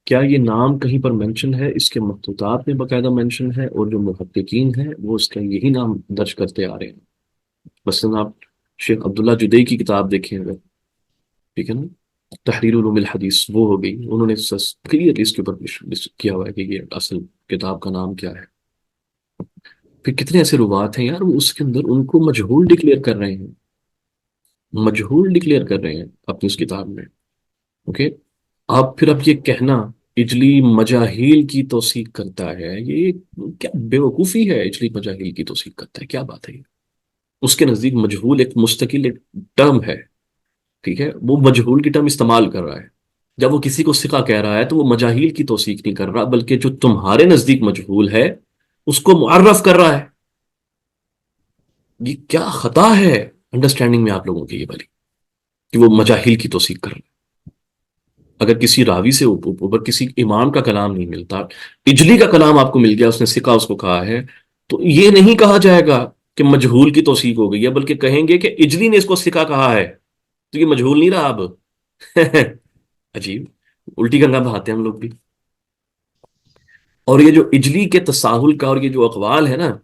کیا یہ نام کہیں پر مینشن ہے؟ اس کے مخطوطات میں باقاعدہ مینشن ہے، اور جو محققین ہیں وہ اس کا یہی نام درج کرتے آ رہے ہیں۔ مثلا آپ شیخ عبداللہ جدئی کی کتاب دیکھیں اگر، ٹھیک ہے نا، تحریر علوم الحدیث وہ ہو گئی، انہوں نے کلیئر اس کے اوپر کیا ہوا ہے کہ یہ اصل کتاب کا نام کیا ہے۔ پھر کتنے ایسے روات ہیں یار، وہ اس کے اندر ان کو مجہول ڈکلیئر کر رہے ہیں، مجہول ڈکلیئر کر رہے ہیں اپنی اس کتاب میں، اوکے؟ آپ پھر اب یہ کہنا اجلی مجاہیل کی توثیق کرتا ہے، یہ کیا بے وقوفی ہے؟ اجلی مجاہیل کی توثیق کرتا ہے، کیا بات ہے یہ؟ اس کے نزدیک مجہول ایک مستقل ایک ٹرم ہے، ٹھیک ہے؟ وہ مجہول کی ٹرم استعمال کر رہا ہے، جب وہ کسی کو ثقہ کہہ رہا ہے تو وہ مجاہیل کی توثیق نہیں کر رہا، بلکہ جو تمہارے نزدیک مجہول ہے اس کو معرف کر رہا ہے۔ یہ کیا خطا ہے انڈرسٹینڈنگ میں آپ لوگوں کی یہ والی، کہ وہ مجاہیل کی توثیق کر رہا ہے؟ اگر کسی راوی سے اوپر کسی امام کا کلام نہیں ملتا، اجلی کا کلام آپ کو مل گیا، اس نے ثقہ اس کو کہا ہے، تو یہ نہیں کہا جائے گا کہ مجہول کی توثیق ہو گئی ہے، بلکہ کہیں گے کہ اجلی نے اس کو ثقہ کہا ہے، تو یہ مجہول نہیں رہا اب۔ عجیب، الٹی گنگا بہاتے ہیں ہم لوگ بھی۔ اور یہ جو اجلی کے تساہل کا اور یہ جو اقوال ہے نا،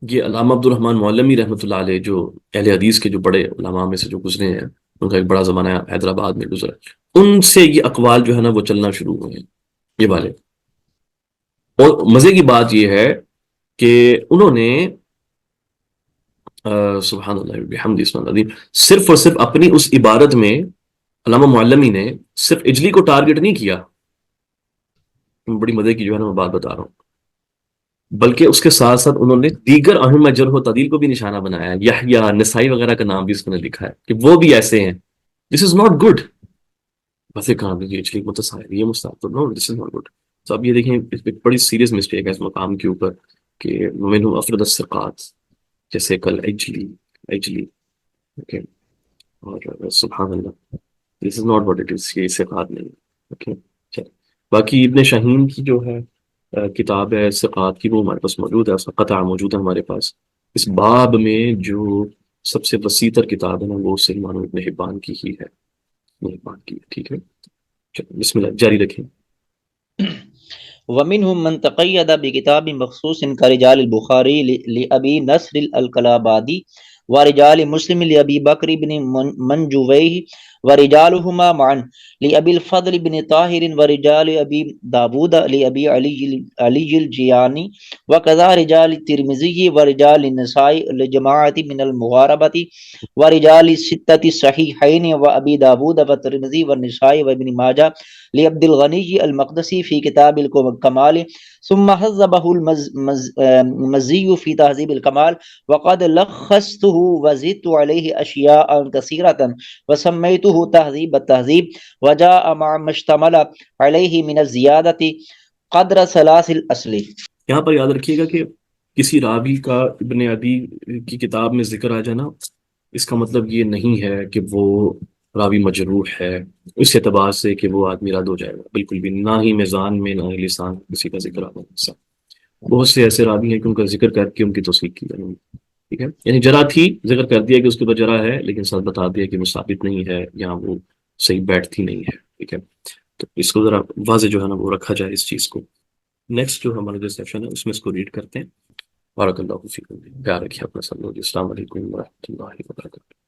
یہ علامہ عبد الرحمن معلمی رحمۃ اللہ علیہ، جو اہل حدیث کے جو بڑے علماء میں سے جو گزرے ہیں، ان کا ایک بڑا زمانہ حیدرآباد میں گزرا، ان سے یہ اقوال جو ہے نا وہ چلنا شروع ہوئے ہیں یہ والے۔ اور مزے کی بات یہ ہے کہ انہوں نے سبحان اللہ بحمدہ اسم العظیم، صرف اور صرف اپنی اس عبارت میں علامہ معلمی نے صرف اجلی کو ٹارگٹ نہیں کیا، بڑی مزے کی جو ہے نا میں بات بتا رہا ہوں، بلکہ اس کے ساتھ ساتھ انہوں نے دیگر اہم جرح و تعدیل کو بھی نشانہ بنایا ہے، یحییٰ نسائی وغیرہ کا نام بھی اس نے لکھا ہے کہ وہ بھی ایسے ہیں۔ دس از ناٹ گڈ، بس ایک کام ہے ایکچولی متصاحب یہ مستعد، نو دس از ناٹ گڈ۔ تو اب یہ دیکھیں ایک بڑی سیریس مسٹیک ہے اس مقام کے اوپر کہ منہم افرد الثقات، جیسے کل اجلی، اوکے، اور سبحان اللہ، this is not what it is, یہ ثقات نہیں، اوکے؟ چل، باقی ابن شاہین کی جو ہے کتاب ہے ثقات کی، وہ ہمارے پاس موجود ہے، اس کا قطع موجود ہے ہمارے پاس۔ اس باب میں جو سب سے وسیع تر کتاب ہے نا وہ صحیح معنوں میں ابن حبان کی ہی ہے، ابن حبان کی ہے، ٹھیک ہے؟ چلو بسم اللہ، جاری رکھیں۔ ومنهم من تقید بکتاب مخصوص كرجال البخاری لأبی نصر الکلابادی ورجال مسلم لأبی بکر بن منجویہ ورجالهما معا لأبی الفضل بن طاہر ورجال ابی داود لأبی علی الجیانی وکذا رجال الترمذی ورجال النسائی لجماعت من المغاربۃ ورجال الستۃ الصحیحین وابی داود والترمذی والنسائی وابن ماجہ لعبد الغنی المقدسی فی کتاب الکمال ثم حذبه المزی فی تہذیب الکمال وقد لخصته وزدت علیہ اشیاء کثیرة وسمیته تہذیب التہذیب وجاء مع ما اشتمل علیہ من الزیادۃ قدر ثلاث الاصل۔ یہاں پر یاد رکھیے گا کہ کسی راوی کا ابن عدی کی کتاب میں ذکر آ جانا، اس کا مطلب یہ نہیں ہے کہ وہ راوی مجروح ہے اس اعتبار سے کہ وہ آدمی رد ہو جائے گا، بالکل بھی نہ ہی میزان میں نہ ہی لسان کسی کا ذکر آنا۔ بہت سے ایسے راوی ہیں کہ ان کا ذکر کر کے ان کی توثیق کی جائے، ٹھیک ہے؟ یعنی جرح تھی، ذکر کر دیا کہ اس کے اوپر جرح ہے، لیکن ساتھ بتا دیا کہ وہ ثابت نہیں ہے یا وہ صحیح بیٹھتی نہیں ہے، ٹھیک ہے؟ تو اس کو ذرا واضح جو ہے نا وہ رکھا جائے اس چیز کو۔ نیکسٹ جو ہمارا جو سیکشن ہے اس میں اس کو ریڈ کرتے ہیں۔ بارک اللہ فیکم، پیار رکھیے اپنا سب لوگ۔ السلام علیکم ورحمۃ اللہ وبرکاتہ۔